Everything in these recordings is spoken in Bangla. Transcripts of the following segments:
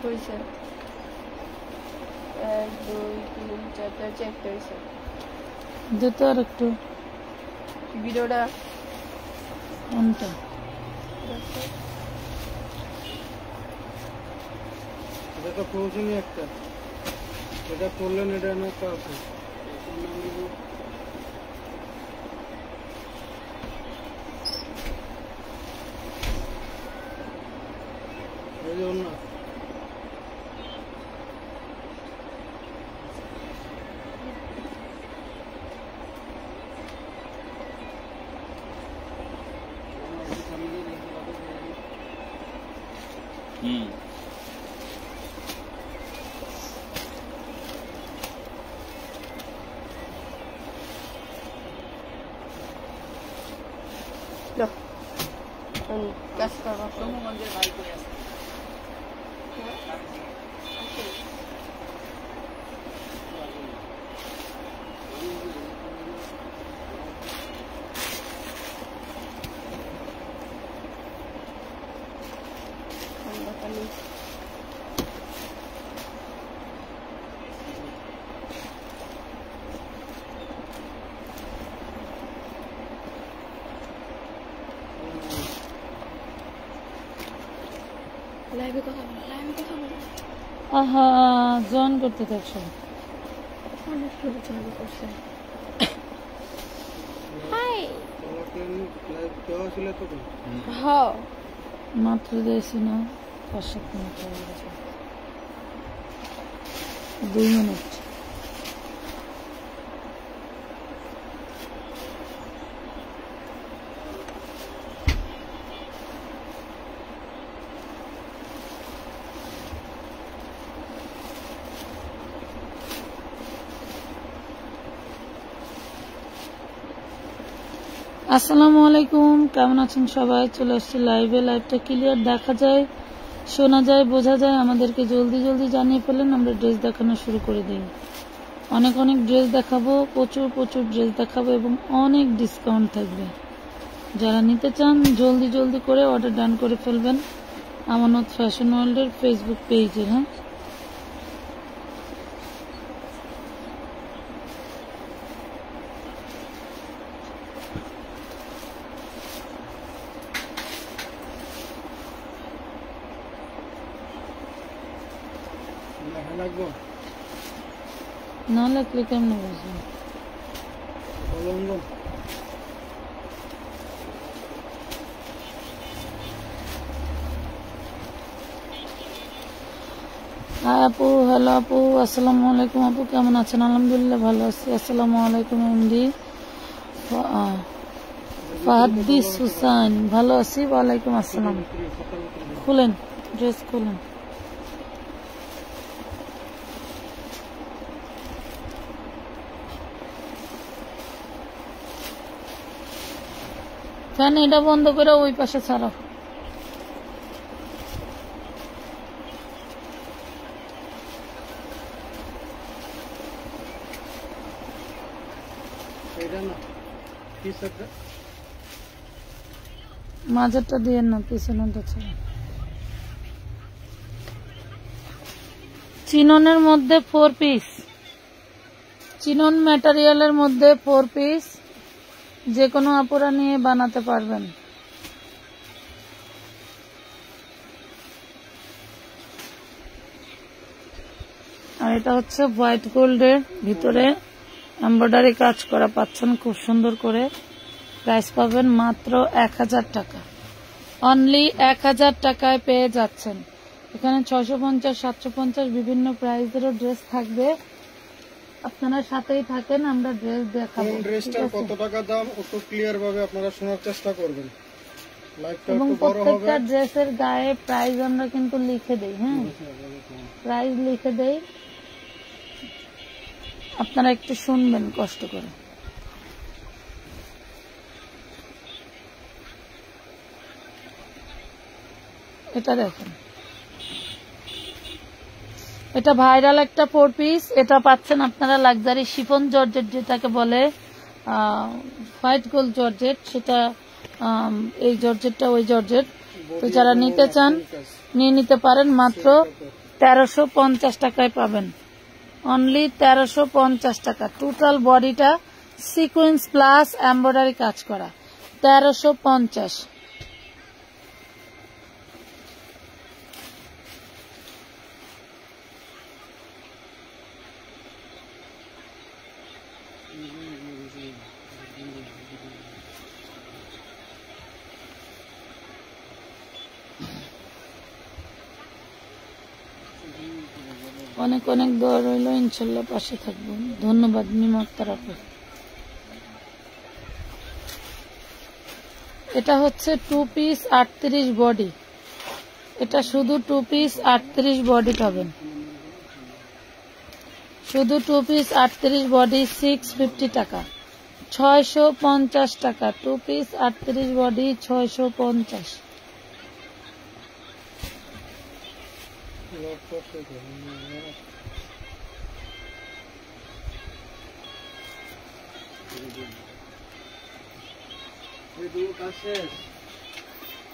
হয়েছে 1 2 3 4টা চেকটা হয়েছে যেটা আর একটু ভিডিওটা কোনটা এটা তো প্রয়োজনই একটা এটা করলেন এটা না একটা আছে এই জন্য কাজ করবো সোমগঞ্জের ভাই করে আসছে লাইভে কথা বলো আহা জয়েন করতে থাকছো অনেক কিছু চালু করছে হাই তোমাকে লাইভ দেওয়া ছিল তো হ্যাঁ মাত্র দিয়েছি না 5-7 মিনিট হয়ে গেছে 2 মিনিট আসসালামু আলাইকুম কেমন আছেন সবাই চলে আসছি লাইভে লাইভটা ক্লিয়ার দেখা যায় শোনা যায় বোঝা যায় আমাদেরকে জলদি জলদি জানিয়ে ফেলেন আমরা ড্রেস দেখানো শুরু করে দিই অনেক অনেক ড্রেস দেখাবো প্রচুর ড্রেস দেখাবো এবং অনেক ডিসকাউন্ট থাকবে যারা নিতে চান জলদি জলদি করে অর্ডার ডান করে ফেলবেন আমানত ফ্যাশন ওয়ার্ল্ডের ফেসবুক পেজে হ্যাঁ লাগবো না লাগলে কেমন বুঝবেন বলুন হাই আপু হ্যালো আপু আসসালামু আলাইকুম আপু কেমন আছেন আলহামদুলিল্লাহ ভালো আছি আসসালামু আলাইকুম এমডি ফাহাদিস হুসাইন ভালো আছি ওয়ালাইকুম আসসালাম খুলেন ড্রেস খুলেন ফ্যান এটা বন্ধ করে ওই পাশে ছাড়ো এটা না কি সেটা মাঝেরটা দিয়ে না পিছনেরটা ছাড়ো চিননের মধ্যে 4 পিস চিনন ম্যাটেরিয়ালের মধ্যে 4 পিস যে কোনো আপুরা নিয়ে বানাতে পারবেন আর এটা হচ্ছে হোয়াইট গোল্ডের ভিতরে এমব্রয়ডারি কাজ করা পাচ্ছেন খুব সুন্দর করে প্রাইস পাবেন মাত্র 1000 টাকা অনলি 1000 টাকায় পেয়ে যাচ্ছেন এখানে 650 750 বিভিন্ন প্রাইসেরও ড্রেস থাকবে আপনারা সাথেই থাকেন আমরা ড্রেস দেখাবো কোন ড্রেসটার কত টাকা দাম একটু ক্লিয়ার ভাবে আপনারা শোনার চেষ্টা করবেন লাইভটা এবং একটু বড় হবে প্রত্যেকটা ড্রেসের গায়ে প্রাইস আমরা কিন্তু লিখে দেই হ্যাঁ প্রাইস লিখে দেই আপনারা একটু শুনবেন কষ্ট করে এটা দেখেন এটা ভাইরাল একটা 4 পিস। এটা পাচ্ছেন আপনারা লাক্সারি শিফন জর্জেট, যেটাকে বলে হোয়াইট গোল্ড জর্জেট, সেটা এই জর্জেটটা ওই জর্জেট। তো যারা নিতে চান নিয়ে নিতে পারেন, মাত্র 1350 টাকায় পাবেন, অনলি 1350 টাকা। টোটাল বডিটা সিকোয়েন্স প্লাস এমব্রয়ডারি কাজ করা, 1350। অনেক অনেক দর রইল, ইনশাল্লাহ পাশে থাকবো। ধন্যবাদ মিমাক্তার আপু। এটা হচ্ছে 2 পিস 38 বডি, এটা শুধু 2 পিস 38 বডি পাবেন, শুধু 2 পিস 38 বডি 650 টাকা, 650 টাকা। 2 পিস 38 বডি 650।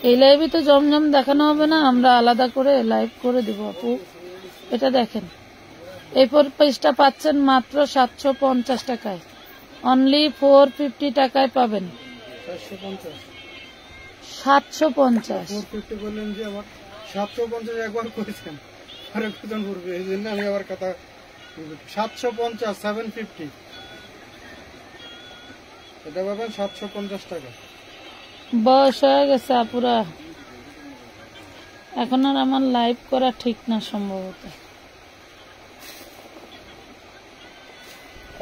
এই লাইভে তো জমজম দেখানো হবে না, আমরা আলাদা করে লাইভ করে দিব আপু। এটা দেখেন, এই 4 পিসটা পাচ্ছেন মাত্র 750 টাকায়, অনলি 450 টাকায় পাবেন। 750 বললেন যে আবার 750 একবার করেছেন, আরে কতজন করবে, এই জন্য আমি আবার কথা 750 750 এটা পাবেন 750 টাকা। বয়স হয়ে গেছে আপুরা, এখন আর আমার লাইভ করা ঠিক না সম্ভবত।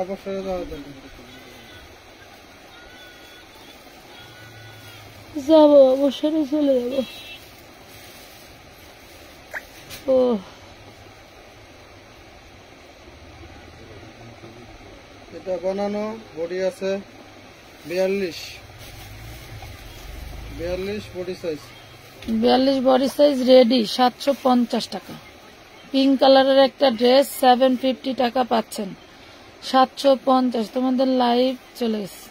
অবশ্যই যাবো, অবসরে চলে যাবো। ও এটা বানানো বডি আছে 42 body size, 42 body size ready, 750 টাকা। পিঙ্ক কালারের একটা ড্রেস 750 টাকা পাচ্ছেন, 750। তোমাদের লাইভ চলে গেছে,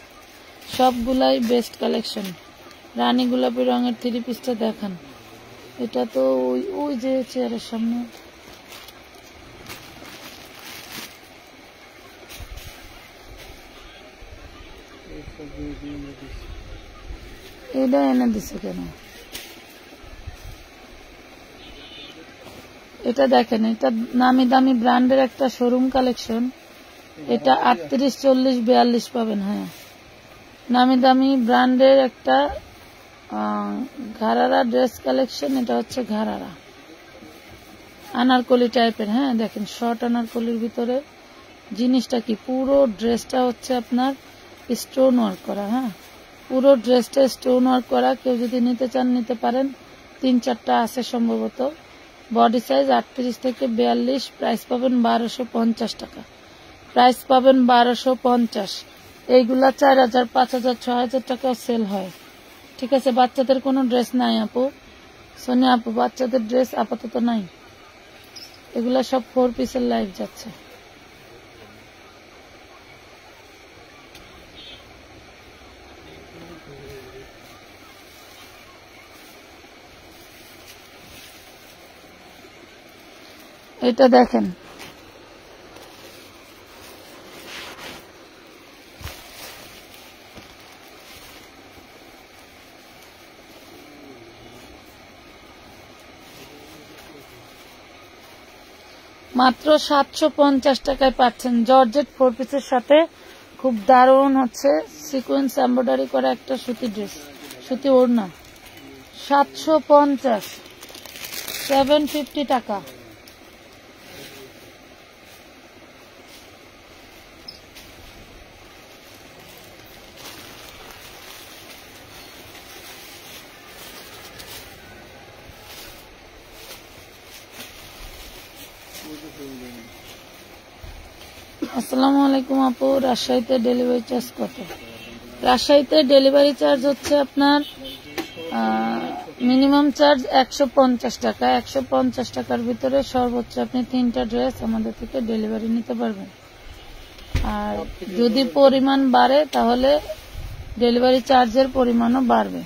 সবগুলাই বেস্ট কালেকশন। রানী গোলাপি রঙের 3 পিসটা দেখান। এটা তো ওই যে চেয়ারের সামনে, এটা এনে দিছে কেন? এটা দেখেন, এটা নামি দামি ব্র্যান্ডের একটা শোরুম কালেকশন। এটা 38 40 42 পাবেন। হ্যাঁ, নামি দামি ব্র্যান্ডের একটা ঘারারা ড্রেস কালেকশন। এটা হচ্ছে ঘারারা আনারকলি টাইপের। হ্যাঁ দেখেন, শর্ট আনারকলির ভিতরে জিনিসটা কি, পুরো ড্রেসটা হচ্ছে আপনার স্টোন ওয়ার্ক করা। হ্যাঁ, পুরো ড্রেসটা স্টোন ওয়ার্ক করা। কেউ যদি নিতে চান নিতে পারেন, 3-4টা আছে সম্ভবত। বডি সাইজ 38 থেকে 42, প্রাইস পাবেন 1250 টাকা, প্রাইস পাবেন 1250। এইগুলা 4000 5000 6000 টাকাও সেল হয়। ঠিক আছে, বাচ্চাদের কোনো ড্রেস নাই আপু, সোনিয়া আপু, বাচ্চাদের ড্রেস আপাতত নাই। এগুলা সব 4 পিসের লাইভ যাচ্ছে। এটা দেখেন, মাত্র 750 টাকায় পাচ্ছেন। জর্জেট 4 পিসের সাথে খুব দারুণ হচ্ছে সিকোয়েন্স এমব্রয়ডারি করা একটা সুতি ড্রেস, সুতি ওড়না। 750, 750 টাকা। আসসালামু আলাইকুম আপু, রাজশাহীতে ডেলিভারি চার্জ কত? রাজশাহীতে ডেলিভারি চার্জ হচ্ছে আপনার মিনিমাম চার্জ 150 টাকা। 150 টাকার ভিতরে সর্বোচ্চ আপনি 3টা ড্রেস আমাদের থেকে ডেলিভারি নিতে পারবেন। আর যদি পরিমাণ বাড়ে তাহলে ডেলিভারি চার্জের পরিমাণও বাড়বে।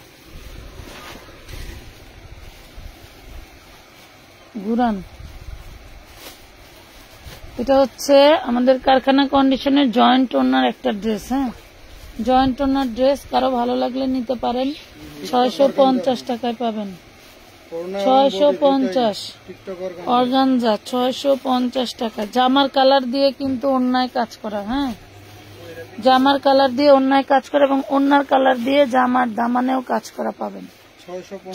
ঘুরান। এটা হচ্ছে আমাদের কারখানা কন্ডিশনের জয়েন্ট ওনার একটা ড্রেস। হ্যাঁ, জয়েন্ট ওনার ড্রেস কারো ভালো লাগলে নিতে পারেন। 650 টাকায় পাবেন। 650 অর্গানজা 650 টাকা। জামার কালার দিয়ে কিন্তু অন্যায় কাজ করা। হ্যাঁ, জামার কালার দিয়ে অন্যায় কাজ করা এবং অন্যার কালার দিয়ে জামার দামানেও কাজ করা পাবেন।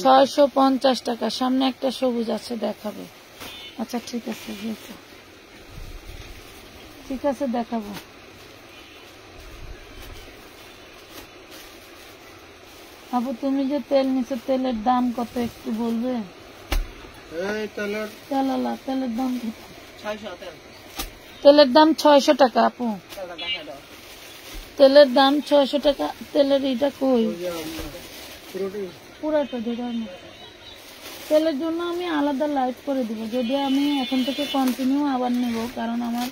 650 টাকা। সামনে একটা সবুজ আছে, দেখাবে। আচ্ছা ঠিক আছে, ঠিক আছে দেখাবো। আপু তুমি যে তেল নিছো, তেলের দাম কত একটু বলবে? তেলের দাম কত? তেলের দাম 600 টাকা আপু। তেলের দাম 600 টাকা। তেলের এটা কই? পুরাটা ধরার না। তেলের জন্য আমি আলাদা লাইভ করে দিব, যদি আমি এখন থেকে কন্টিনিউ আবার নেব, কারণ আমার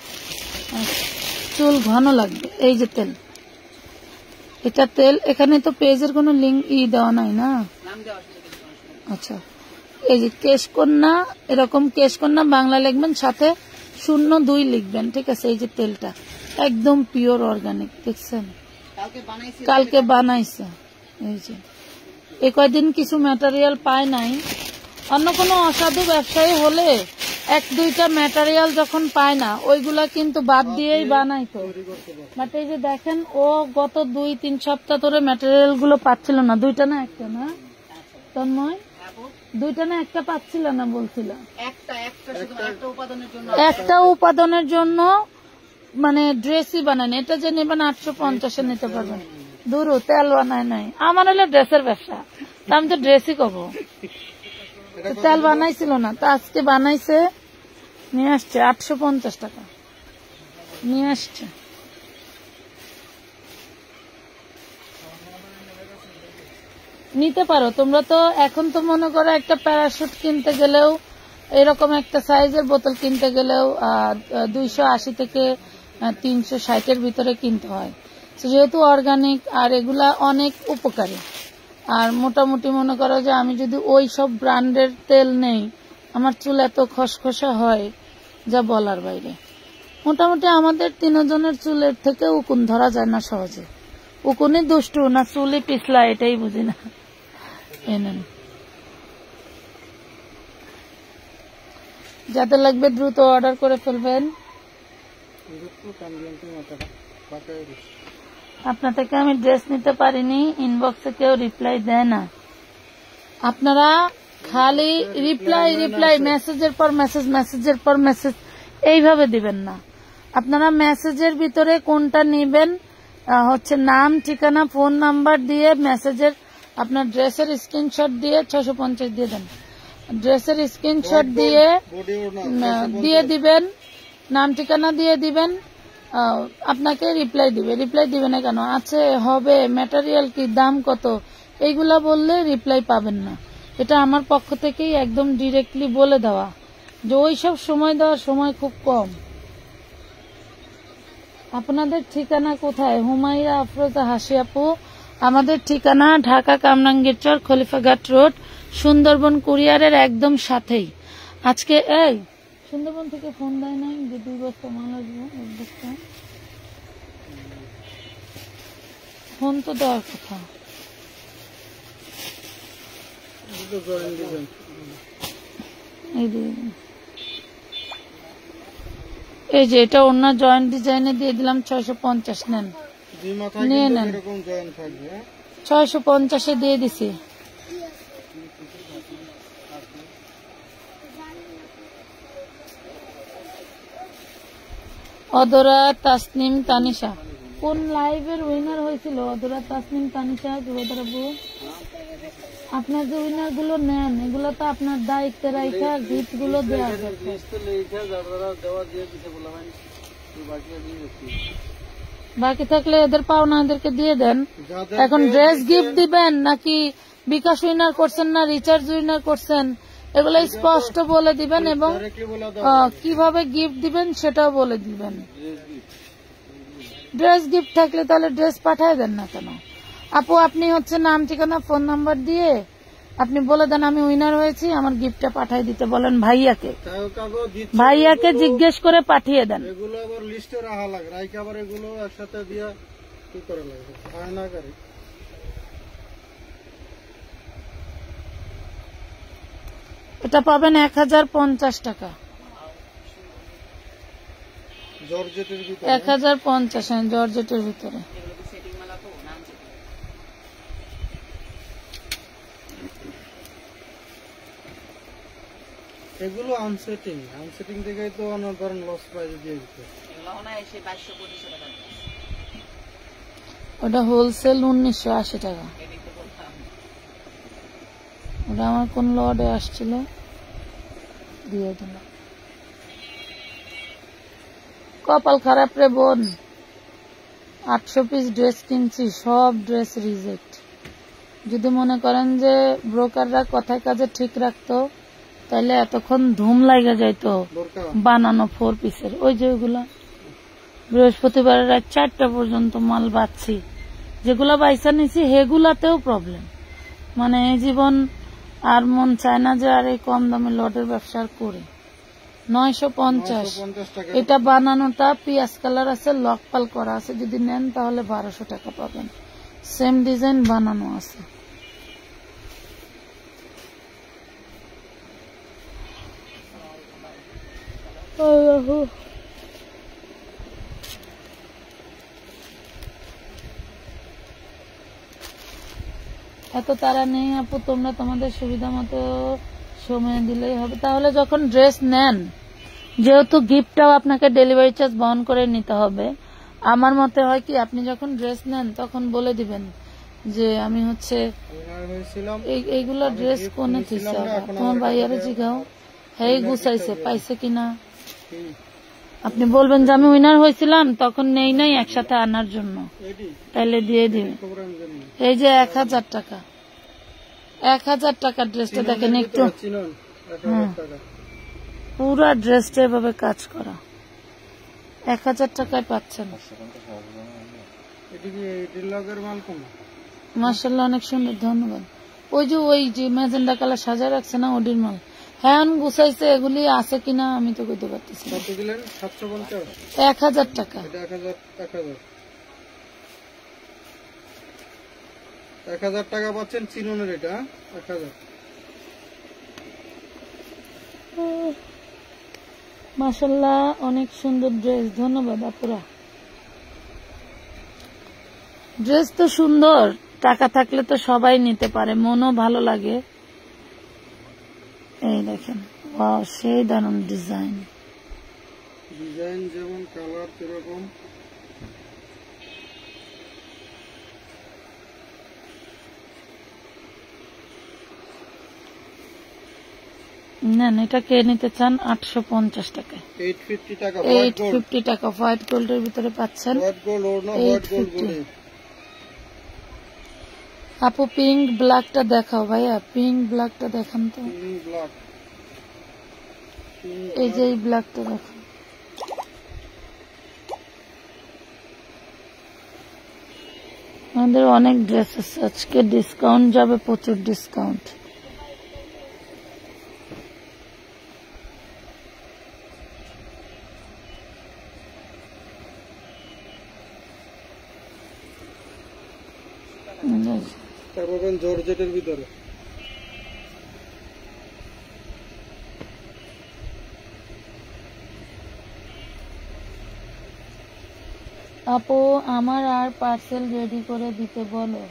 চুল ঘন লাগবে। এই যে তেল, এটা তেল। এখানে তো পেজের কোনো লিঙ্ক দেওয়া নাই না? আচ্ছা, এই যে কেশকন্যা, এরকম কেশকন্যা বাংলা লিখবেন, সাথে 02 লিখবেন। ঠিক আছে, এই যে তেলটা একদম পিওর অর্গানিক, দেখছেন? কালকে বানাইছে। এই যে এই কয়দিন কিছু ম্যাটেরিয়াল পায় নাই। অন্য কোনো অসাধু ব্যবসায়ী হলে 1-2টা ম্যাটেরিয়াল যখন পায় না, ওইগুলা কিন্তু বাদ দিয়েই বানাইতো। বাট এই যে দেখেন, ও গত 2-3 সপ্তাহ ধরে ম্যাটেরিয়াল গুলো পাচ্ছিল না। 2টা না একটা না তন্ময়? 2টা না একটা পাচ্ছিল না বলছিল। একটা উপাদানের জন্য মানে ড্রেসই বানায়। এটা যে নেবেন 850-এ নিতে পারবেন। দূরও তেল বানায় নাই। আমার হলো ড্রেসের ব্যবসা, আমি তো ড্রেসই করবো। তেল বানাইছিল না, তো আজকে বানাইছে, নিয়ে আসছে। 850 টাকা নিয়ে আসছে। নিতে পারো তোমরা। তো এখন তো মনে করো একটা প্যারাশুট কিনতে গেলেও, এরকম একটা সাইজের বোতল কিনতে গেলেও 280 থেকে 360-এর ভিতরে কিনতে হয়। যেহেতু অর্গানিক আর এগুলা অনেক উপকারী। আর মোটামুটি মনে করো যে আমি যদি ওই সব ব্র্যান্ডের তেল নেই, আমার চুল এত খসখসা হয় যা বলার বাইরে। মোটামুটি আমাদের 3 জনের চুলের থেকে উকুন ধরা যায় না সহজে। উকুনই দুষ্টু না চুলই পিছলা, এটাই বুঝি না। এনেন, যাদের লাগবে দ্রুত অর্ডার করে ফেলবেন। আপনার থেকে আমি ড্রেস নিতে পারিনি, ইনবক্সে কেউ রিপ্লাই দেয় না। আপনারা খালি রিপ্লাই মেসেজের পর মেসেজ এইভাবে দিবেন না। আপনারা মেসেজের ভিতরে কোনটা নেবেন হচ্ছে নাম, ঠিকানা, ফোন নাম্বার দিয়ে মেসেজের আপনার ড্রেসের স্ক্রিনশট দিয়ে 650 দিয়ে দেন। ড্রেসের স্ক্রিনশট দিয়ে দিবেন, নাম ঠিকানা দিয়ে দিবেন, আপনাকে রিপ্লাই দিবে না কেন, আছে হবে, ম্যাটেরিয়াল কি, দাম কত, এইগুলা বললে রিপ্লাই পাবেন না। এটা আমার পক্ষ থেকেই একদম ডিরেক্টলি বলে দেওয়া, যে ওইসব সময় দেওয়ার সময় খুব কম। আপনাদের ঠিকানা কোথায়? হুমাইরা আফরোজা হাসি আপু, আমাদের ঠিকানা ঢাকা কামরাঙ্গীরচর, খলিফাঘাট রোড, সুন্দরবন কুরিয়ারের একদম সাথেই। আজকে এই সুন্দরবন থেকে ফোন দেয় নাই যে 2 বস্তা মাল আসবে, 1 বস্তা ফোন তো দেওয়ার কথা। এই যে এটা অন্য জয়েন্ট ডিজাইনে দিয়ে দিলাম 650, নেন নিয়ে নেন। 650-এ দিয়ে দিছি। অদরা তাসনিম তানিশা, কোন লাইভের উইনার হয়েছিল? অদরা তাসনিম তানিশা যুবদরা বউ, আপনার যে উইনার গুলো নেন এগুলো তো আপনার দায়িত্বে রাখা গিফট গুলো দেওয়া বাকি থাকলে এদের পাওনা এদেরকে দিয়ে দেন। যাদেরকে এখন ড্রেস দিচ্ছেন- গিফট দিবেন নাকি বিকাশ উইনার করছেন না রিচার্জ উইনার করছেন, এগুলো স্পষ্ট বলে দিবেন এবং Directly বলে দাও। কিভাবে গিফট দিবেন সেটাও বলে দিবেন। ড্রেস গিফট থাকলে তাহলে ড্রেস পাঠিয়ে দেন না কেন? আপু আপনি হচ্ছে নাম ঠিকানা ফোন নাম্বার দিয়ে আপনি বলে দেন আমি উইনার হয়েছি, আমার গিফটটা পাঠিয়ে দিতে বলেন ভাইয়াকে। তাও কাগজ দিচ্ছে, ভাইয়াকে এগুলো- জিজ্ঞেস করে পাঠিয়ে দেন। এগুলো আবার লিস্টে রাখা লাগে, রাইকে আবার এগুলো একসাথে দিয়া কি করে লাগবে, হয় না গাড়ি। এটা পাবেন 1050 টাকা। জর্জেটের ভিতরে 1050 জর্জেটের ভিতরে। এগুলো আনসেটিং দেখেই তো অনেক ধরনের লস প্রাইজে দিয়ে দিতে। ওটা হোলসেল 1980 টাকা। ওটা আমার কোন লটে আসছিল দিয়ে দিলাম। কপাল খারাপ রে বোন, 800 পিস ড্রেস কিনছি, সব ড্রেস রিজেক্ট। যদি মনে করেন যে ব্রোকাররা কথায় কাজে ঠিক রাখতো তাহলে এতক্ষণ ধুম লাগা যাইতো বোরকা বানানো 4 পিসের। ওই যে ওইগুলা বৃহস্পতিবার রাত 4টা পর্যন্ত মাল বাঁচছি, যেগুলা বাইসা নিছি সেগুলাতেও প্রবলেম। মানে এই জীবন আর মন চায় না যে আর এই কম দামে লটের ব্যবসা করে। 950 950 টাকা। এটা বানানোটা পিয়াজ কালার আছে, লকপাল করা আছে, যদি নেন তাহলে 1200 টাকা পাবেন। সেম ডিজাইন বানানো আছে। এত তারা নেই আপু, তোমরা তোমাদের সুবিধা মতো সময় দিলেই হবে। তাহলে যখন ড্রেস নেন, যেহেতু গিফটটাও আপনাকে ডেলিভারি চার্জ বহন করে নিতে হবে, আমার মতে হয় কি আপনি যখন ড্রেস নেন তখন বলে দিবেন যে আমি হচ্ছে উইনার হয়েছিলাম, এইগুলা ড্রেস কোনে থইছে, তোমার ভাইয়ারে জিগাও হ্যাঁ গুছাইছে পাইছে কিনা। আপনি বলবেন যে আমি উইনার হয়েছিলাম, তখন নেই নাই একসাথে আনার জন্য, এডি তাইলে দিয়ে দিবে। প্রোগ্রাম জানি এই যে 1000 টাকা, 1000 টাকার ড্রেসটা দেখেন একটু, চিনুন 1000 টাকা। পুরা ড্রেসটা এভাবে কাজ করা 1000 টাকায় পাচ্ছেন। এটি কি ডিলাগের মাল কম? মাশাআল্লাহ অনেক সুন্দর, ধন্যবাদ। ওই যে ম্যাজেন্ডা কালার সাজা রাখছে না ওডির মাল, হ্যাঁ গুছাইছে, এগুলি আছে কিনা আমি তো কইতে পারতেছি না। কত দিলেন? 750 1000 টাকা। এটা 1000 টাকা পাচ্ছেন চিনুনের, এটা 1000। মাশাআল্লাহ অনেক সুন্দর ড্রেস, ধন্যবাদ আপুরা। ড্রেস তো সুন্দর, টাকা থাকলে তো সবাই নিতে পারে, মনও ভালো লাগে। এই দেখেন ওয়াও, সেই দারুণ ডিজাইন। ডিজাইন যেমন কালার সেরকম। নেন, এটা কে নিতে চান? 850 টাকায়, 850 টাকা। 850 টাকা হোয়াইট গোল্ডের ভিতরে পাচ্ছেন। হোয়াইট গোল্ড ওর না, হোয়াইট গোল্ড 850 বলে। আপু পিঙ্ক ব্ল্যাকটা দেখাও ভাইয়া, পিঙ্ক ব্ল্যাকটা দেখান তো। ব্ল্যাক, এই যে এই ব্ল্যাকটা দেখান। আমাদের অনেক ড্রেস আছে, আজকে ডিসকাউন্ট যাবে, প্রচুর ডিসকাউন্ট। তারপর জর্জেটের ভিতরে আপু আমার আর পার্সেল রেডি করে দিতে বলো।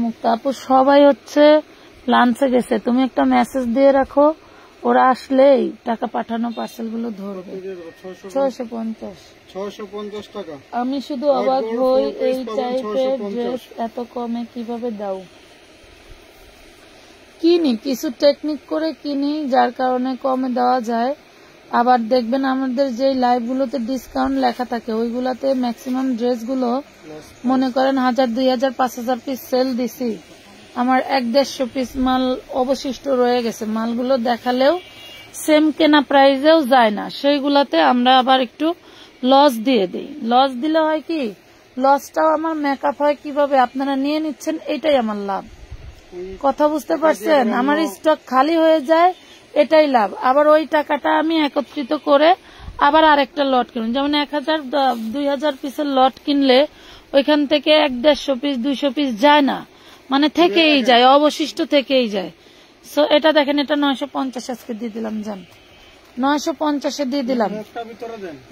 মুক্তা আপু সবাই হচ্ছে লাঞ্চে গেছে, তুমি একটা মেসেজ দিয়ে রাখো, ওরা আসলেই টাকা পাঠানো পার্সেল গুলো ধরবে। 650 টাকা। আমি শুধু অবাক হই এই টাইপের ড্রেস এত কমে কিভাবে দাও। কিনি কিছু টেকনিক করে কিনি, যার কারণে কমে দেওয়া যায়। আবার দেখবেন আমাদের যে লাইভগুলোতে ডিসকাউন্ট লেখা থাকে ওইগুলাতে ম্যাক্সিমাম ড্রেসগুলো মনে করেন 1000, 2000, 5000 পিস সেল দিছি, আমার 150 পিস মাল অবশিষ্ট রয়ে গেছে। মালগুলো দেখালেও সেম কেনা প্রাইসেও যায় না, সেইগুলাতে আমরা আবার একটু লস দিয়ে দিই। লস দিলে হয় কি, লসটাও আমার মেকআপ হয় কিভাবে, আপনারা নিয়ে নিচ্ছেন, এটাই আমার লাভ। কথা বুঝতে পারছেন? আমার স্টক খালি হয়ে যায়, এটাই লাভ। আবার ওই টাকাটা আমি একত্রিত করে আবার আরেকটা লট কিনুন। যেমন 1000, 2000 পিসের লট কিনলে ওইখান থেকে 150 পিস 200 পিস যায় না, মানে থেকেই যায়, অবশিষ্ট থেকেই যায়। সো এটা দেখেন, এটা 950 আজকে দিয়ে দিলাম, জান 950 দিয়ে দিলাম।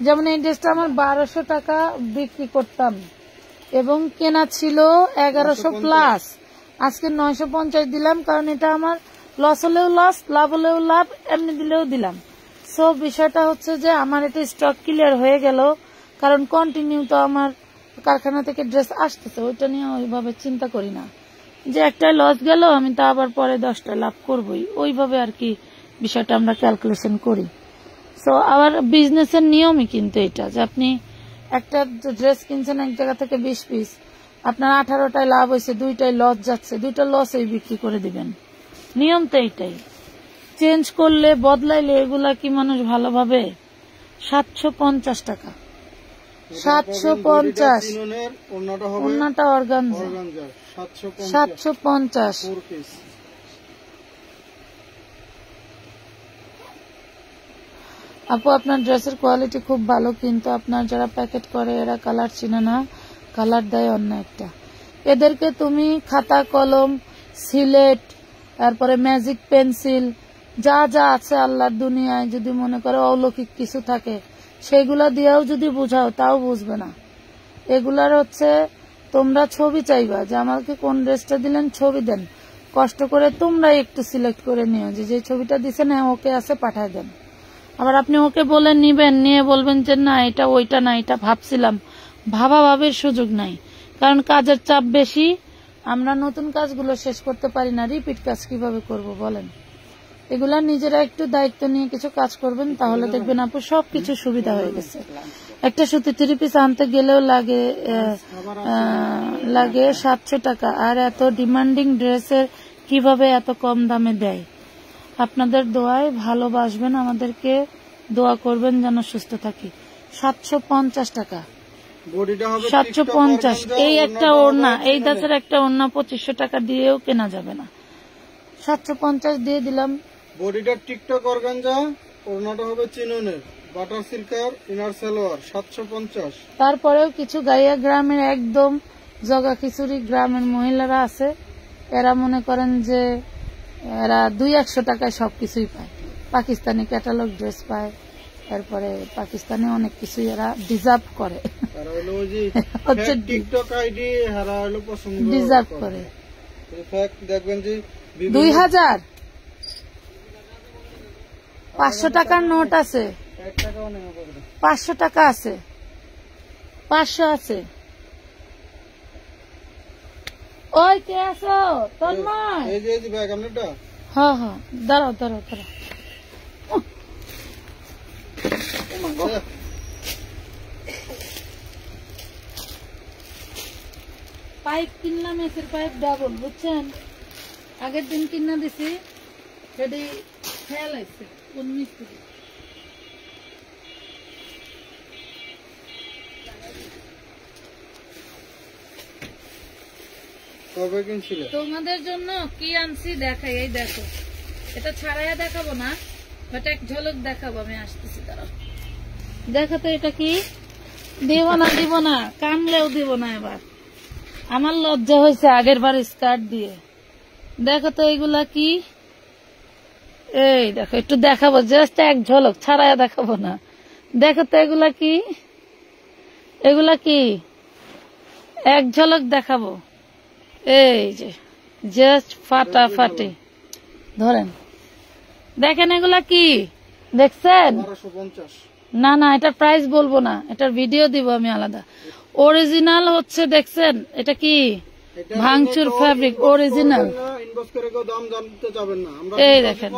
যেমন এই ড্রেসটা আমার 1200 টাকা বিক্রি করতাম এবং কেনা ছিল 1100 প্লাস, আজকে 950 দিলাম, কারণ এটা আমার লস হলেও লস, লাভ হলেও লাভ, এমনি দিলেও দিলাম। সো বিষয়টা হচ্ছে যে আমার এটা স্টক ক্লিয়ার হয়ে গেল, কারণ কন্টিনিউ তো আমার কারখানা থেকে ড্রেস আসতেছে, ওইটা নিয়ে ওইভাবে চিন্তা করি না যে একটাই লস গেল আমি তা আবার পরে 10টা লাভ করবই, ওইভাবে আর কি বিষয়টা আমরা ক্যালকুলেশন করি। সো আবার বিজনেসের নিয়মই কিন্তু এটা, যে আপনি একটা ড্রেস কিনছেন এক জায়গা থেকে 20 পিস, আপনার 18টায় লাভ হয়েছে, 2টায় লস যাচ্ছে, 2টা লসেই বিক্রি করে দিবেন। নিয়ম তো এইটাই, চেঞ্জ করলে বদলাইলে এগুলা কি মানুষ ভালোভাবে। 750 টাকা, 750, অন্যটা অর্গানজা 750। আপু আপনার ড্রেসের কোয়ালিটি খুব ভালো, কিন্তু আপনার যারা প্যাকেট করে এরা কালার চিনে না, কালার দেয় অন্য একটা। এদেরকে তুমি খাতা কলম, সিলেট, তারপরে ম্যাজিক পেন্সিল, যা যা আছে আল্লাহর দুনিয়ায়, যদি মনে করো অলৌকিক কিছু থাকে সেগুলা দিয়েও যদি বুঝাও তাও বুঝবে না। এগুলার হচ্ছে তোমরা ছবি চাইবা যে আমাকে কোন ড্রেসটা দিলেন, ছবি দেন, কষ্ট করে তোমরা একটু সিলেক্ট করে নিও যে ছবিটা দিচ্ছেন ওকে আছে পাঠায় দেন। আবার আপনি ওকে বলে নিবেন, নিয়ে বলবেন যে না এটা ওইটা না, এটা ভাবছিলাম, ভাবের সুযোগ নাই, কারণ কাজের চাপ বেশি, আমরা নতুন কাজগুলো শেষ করতে পারি না, রিপিট কাজ কিভাবে করব বলেন। এগুলা নিজেরা একটু দায়িত্ব নিয়ে কিছু কাজ করবেন, তাহলে দেখবেন আপু সবকিছু সুবিধা হয়ে গেছে। একটা সুতি 3 পিস আনতে গেলেও লাগে 700 টাকা, আর এত ডিমান্ডিং ড্রেসের কিভাবে এত কম দামে দেয়। আপনাদের দোয়ায় ভালোবাসবেন, আমাদেরকে দোয়া করবেন যেন সুস্থ থাকি। 750 টাকা, 750। এই একটা ওড়না, এই দাঁতের একটা ওড়না 2500 টাকা দিয়েও কেনা যাবে না, 750 দিয়ে দিলাম। বডিটা টিকটক অর্গানজা, ওড়নাটা হবে চিননের, বাটার সিল্কার, ইনার সালোয়ার, 750। তারপরেও কিছু গাইয়া গ্রামের একদম জগা খিচুড়ি গ্রামের মহিলারা আছে, এরা মনে করেন যে এরা 200-100 টাকায় সবকিছুই পায়, পাকিস্তানি ক্যাটালগ ড্রেস পায়, তারপরে পাকিস্তানি অনেক কিছু এরা ডিজার্ভ করে, ডিজার্ভ করে। দেখবেন যে 2000, 500 টাকার নোট আছে, 500 টাকা আছে, 500 আছে। ওই কে আছো তন্ময়? এই যে ব্যাগ আপনারটা। হ্যাঁ হ্যাঁ, দাঁড়াও। পাইপ কিনলাম, এসের পাইপ ডাবল, বুঝছেন? আগের দিন কিনা দিছি, সেটি খেয়াল আছে কোন মিস্ত্রি। কবে কিনছিলে? তোমাদের জন্য কি আনছি দেখাই, এই দেখো, এটা ছাড়াইয়া দেখাবো না, বাট এক ঝলক দেখাবো, আমি আসতেছি, দাঁড়াও। দেখো তো এটা কি, দিব না, কানলেও দিব না। এবার আমার লজ্জা হয়েছে আগের বার স্কার্ট দিয়ে। দেখো তো এগুলা কি, এই দেখো, একটু দেখাবো, জাস্ট এক ঝলক, ছাড়াইয়া দেখাবো না। দেখো তো এগুলা কি, এক ঝলক দেখাবো। এই যে জাস্ট ফাটাফাটি, ধরেন দেখেন এগুলা কি দেখছেন? 1250। না, এটার প্রাইস বলবো না, এটার ভিডিও দিব আমি আলাদা। অরিজিনাল হচ্ছে, দেখছেন এটা কি ভাঙচুর ফ্যাব্রিক, অরিজিনাল। এই দেখেন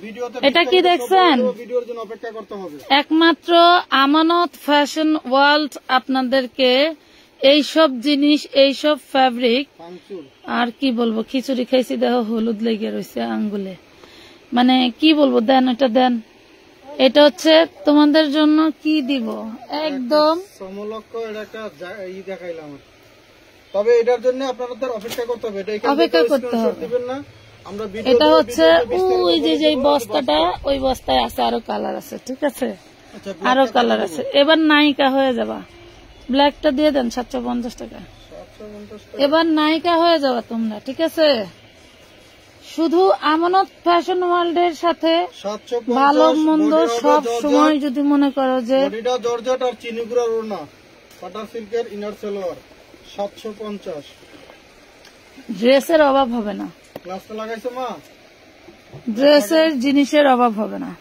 ভিডিওতে এটা কি দেখছেন? ভিডিওর জন্য অপেক্ষা করতে হবে। একমাত্র আমানত ফ্যাশন ওয়ার্ল্ড আপনাদেরকে এইসব জিনিস, এইসব ফ্যাব্রিক, পাংচুর আর কি বলবো, খিচুড়ি খাইছি দেখো হলুদ লেগে রয়েছে আঙ্গুলে, মানে কি বলবো, দেন এটা দেন। এটা হচ্ছে তোমাদের জন্য কি দিব, একদম সমলক্ষ, এটা একটা ই দেখাইলাম। তবে এটার জন্য আপনাদের অপেক্ষা করতে হবে। এটা এখানে অপেক্ষা করতে স্ক্রিনশট হবে। দিবেন না, আমরা ভিডিও এটা হচ্ছে ওই যে বস্তাটা, ওই বস্তায় আছে আরো কালার আছে, ঠিক আছে, আচ্ছা, আরো কালার আছে। এবার নায়িকা হয়ে যাবা, ব্ল্যাকটা দিয়ে দেন 750 টাকা। 750 টাকা। এবার নায়িকা হয়ে যাবা তোমরা, ঠিক আছে। শুধু আমানত ফ্যাশন ওয়ার্ল্ড এর সাথে 750 ভালো মন্দ বডি সব জর্জেট, সময় যদি মনে করো যে বডিটা জর্জেট আর চিনিগুড়ার ওড়না, বাটার সিল্কের ইনার সালোয়ার 750। ড্রেসের অভাব হবে না, গ্লাসটা লাগাইছো মা? ড্রেসের জিনিসের অভাব হবে না।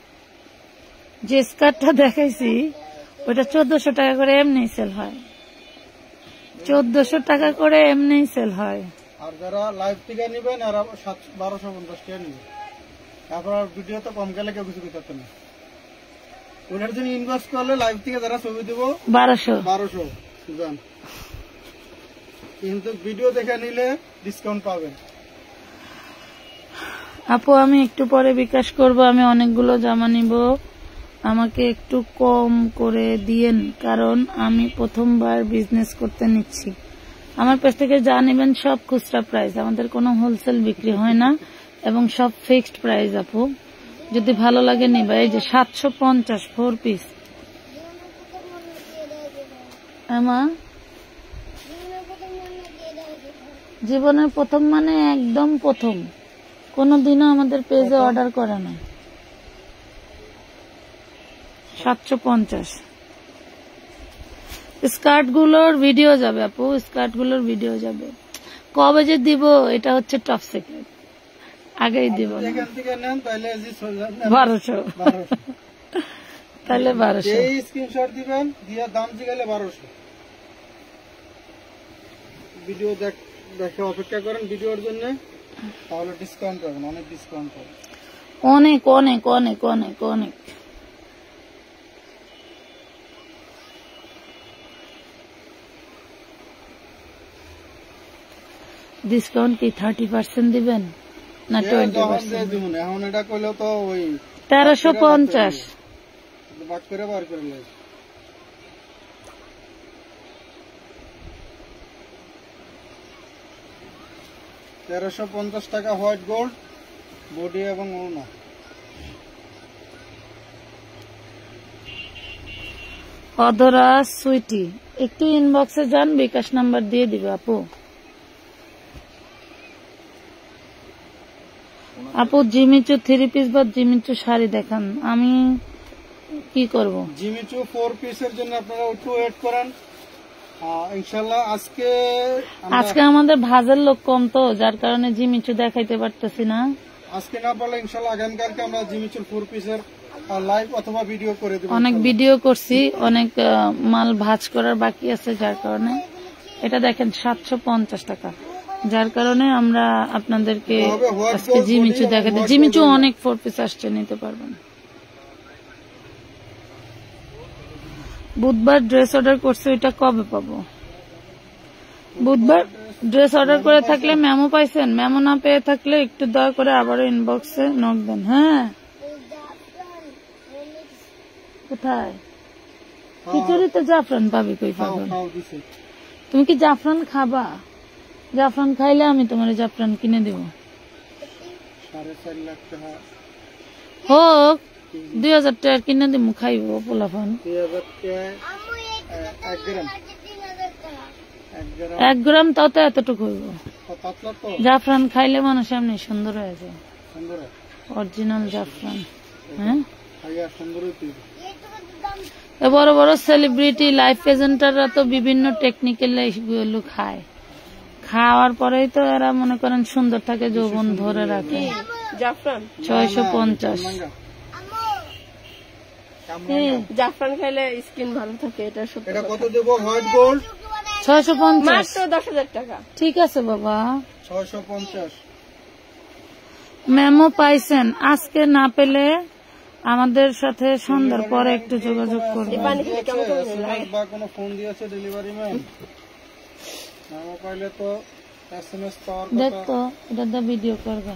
যে স্কার্টটা দেখাইছি ওটা 1400 টাকা করে এমনি সেল হয়, 1400 টাকা করে এমনি সেল হয়। আর যারা লাইভ থেকে নিবেন আর 1250 টাকা নিবেন। তারপর ভিডিও তো কম গেলে কেউ কিছু করতে না। ওটার জন্য ইনভেস্ট করলে লাইভ থেকে যারা ছবি দিব 1200 জান, কিন্তু ভিডিও দেখে নিলে ডিসকাউন্ট পাবেন। আপু আমি একটু পরে বিকাশ করব, আমি অনেকগুলো জামা নিব, আমাকে একটু কম করে দিয়েন, কারণ আমি প্রথমবার বিজনেস করতে নিচ্ছি। আমার কাছ থেকে যা নেবেন সব খুচরা প্রাইস, আমাদের কোনো হোলসেল বিক্রি হয় না এবং সব ফিক্সড প্রাইস। আপু যদি ভালো লাগে নিবা। এই যে 750 4 পিস। আমা জীবনের প্রথম মানে একদম প্রথম, কোনদিনও আমাদের পেজে অর্ডার করে না। 750। স্কার্ট গুলোর ভিডিও যাবে আপু, স্কার্ট গুলোর ভিডিও যাবে। কবে যে দিব এটা হচ্ছে টপ সিক্রেট, আগেই দিব না। এখান থেকে নেন তাহলে 1200, তাহলে 1200। এই স্ক্রিনশট দিবেন, দিয়ে দাম জিগাইলে 1200। ভিডিও দেখে অপেক্ষা করেন ভিডিওর জন্য, তাহলে ডিসকাউন্ট পাবেন, অনেক ডিসকাউন্ট পাবেন, অনেক অনেক অনেক অনেক অনেক। ডিসকাউন্ট কি 30% দিবেন না 20%? এখন এটা কইলে তো ওই 1350 বাদ করে বার করে লাই। 1350 টাকা হোয়াইট গোল্ড বডি এবং ওড়না। অধরা সুইটি একটু ইনবক্সে যান, বিকাশ নাম্বার দিয়ে দিবে আপু। আপু জিমিচু 3 পিস বা জিমিচু শাড়ি দেখান, আমি কি করব? জিমিচু 4 পিসের জন্য আপনারা একটু ওয়েট করেন, ইনশাআল্লাহ। আজকে আমাদের ভাজের লোক কম তো, যার কারণে জিমিচু দেখাইতে পারতেছি না। আজকে না পারলে ইনশাআল্লাহ আগামীকালকে আমরা জিমিচুর 4 পিসের লাইভ অথবা ভিডিও করে দেব। অনেক ভিডিও করছি, অনেক মাল ভাজ করার বাকি আছে, যার কারণে এটা দেখেন 750 টাকা, যার কারণে আমরা আপনাদেরকে আজকে জিমিচু দেখাতে। জিমিচু অনেক 4 পিস আসছে, নিতে পারবেন। বুধবার ড্রেস অর্ডার করছে, ওইটা কবে পাবো? বুধবার ড্রেস অর্ডার করে থাকলে মেমো পাইছেন, মেমো না পেয়ে থাকলে একটু দয়া করে আবারও ইনবক্সে নক দেন। হ্যাঁ, কোথায় খিচুড়িতে জাফরান পাবি? কই পাবেন? তুমি কি জাফরান খাবা? জাফরান খাইলে আমি তোমার জাফরান কিনে দেব। 4.5 লাখ টাকা হোক, 2000 টাকা কিনে দিব, খাইব পোলাফান। 2000 টাকা 1 গ্রাম, 1 গ্রাম তাও তো এতটুকু হইব। জাফরান খাইলে মানুষ এমনি সুন্দর হয়ে যায়, অরিজিনাল জাফরান। হ্যাঁ, বড় বড় সেলিব্রিটি লাইফ প্রেজেন্টাররা তো বিভিন্ন টেকনিক্যাল এগুলো খায়, খাওয়ার পরেই তো এরা মনে করেন সুন্দর থাকে, যৌবন ধরে রাখে। 650 জাফরান খাইলে স্কিন ভালো থাকে, এটা সত্যি। এটা কত দেব? হোয়াইট গোল্ড 650, মাত্র 10,000 টাকা। ঠিক আছে বাবা। 650। মেমো পাইছেন, আজকে না পেলে আমাদের সাথে সন্ধ্যার পরে একটু যোগাযোগ করবেন। বা কোনো ফোন দিয়েছে ডেলিভারি ম্যান, মেমো পাইলে তো এসএমএস পাওয়ার কথা। দেখতো এটা দা ভিডিও করবা।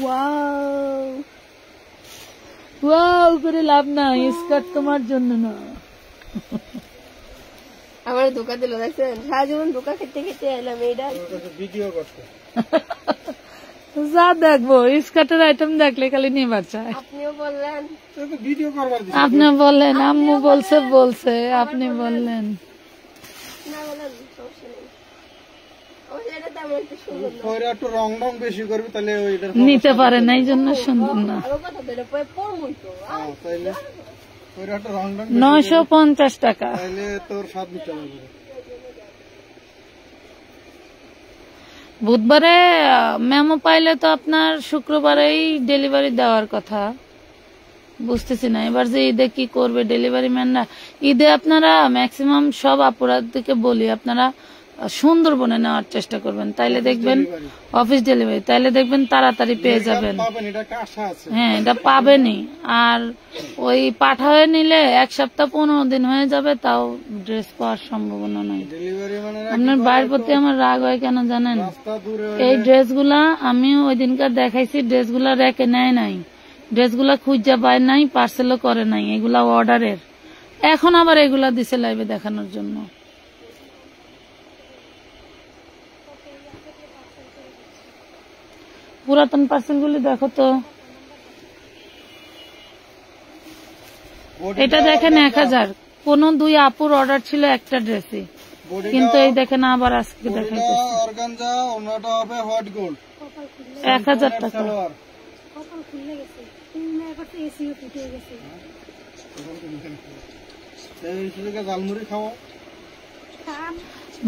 ওয়াও ওয়াও করে লাভ না, স্কার্ট তোমার জন্য না। আমার ধোকা দিল, দেখছেন? সারা জীবন ধোকা খেতে খেতে এলাম এইটা ভিডিও করতে। যা দেখবো স্কার্টের আইটেম দেখলে খালি নিবার চায়। আপনিও বললেন, ভিডিও করবার দিছে। আপনি বললেন, আম্মু বলছে আপনি বললেন। না বলেন সমস্যা নেই। আমার এটা তেমন একটু সুন্দর না। ওইটা একটু রং বেশি করবি, তাহলে ওইটার নিতে পারে না, এই জন্য সুন্দর না। আরো কথা ধরে পড়মই তো। তাইলে ওইটা একটু রং 950 টাকা। তাইলে তোর স্বাদ নিতে হবে। বুধবারে মেমো পাইলে তো আপনার শুক্রবারেই ডেলিভারি দেওয়ার কথা। বুঝতেছি না এবার যে ঈদে কি করবে ডেলিভারি ম্যানরা। ঈদে আপনারা ম্যাক্সিমাম সব আপুরাদেরকে বলি আপনারা সুন্দরবনে নেওয়ার চেষ্টা করবেন, তাইলে দেখবেন অফিস ডেলিভারি, তাইলে দেখবেন তাড়াতাড়ি পেয়ে যাবেন। হ্যাঁ, এটা পাবেনই। আর ওই পাঠায়ে নিলে 1 সপ্তাহ 15 দিন হয়ে যাবে, তাও ড্রেস পাওয়ার সম্ভাবনা নাই। আপনার বাইরের প্রতি আমার রাগ হয় কেন জানেন? এই ড্রেসগুলা আমি ওই দিনকার দেখাইছি, ড্রেসগুলা রেখে নেয় নাই, ড্রেসগুলা খুঁজা পায় নাই, পার্সেলও করে নাই, এগুলা অর্ডারের। এখন আবার এগুলা দিছে লাইভে দেখানোর জন্য। পুরাতন পার্সেল গুলি দেখো তো। এটা দেখেন 1000, কোন 2 আপুর অর্ডার ছিল একটা ড্রেসে, কিন্তু এই দেখেন আবার আজকে দেখাইতেছে 1000 টাকা।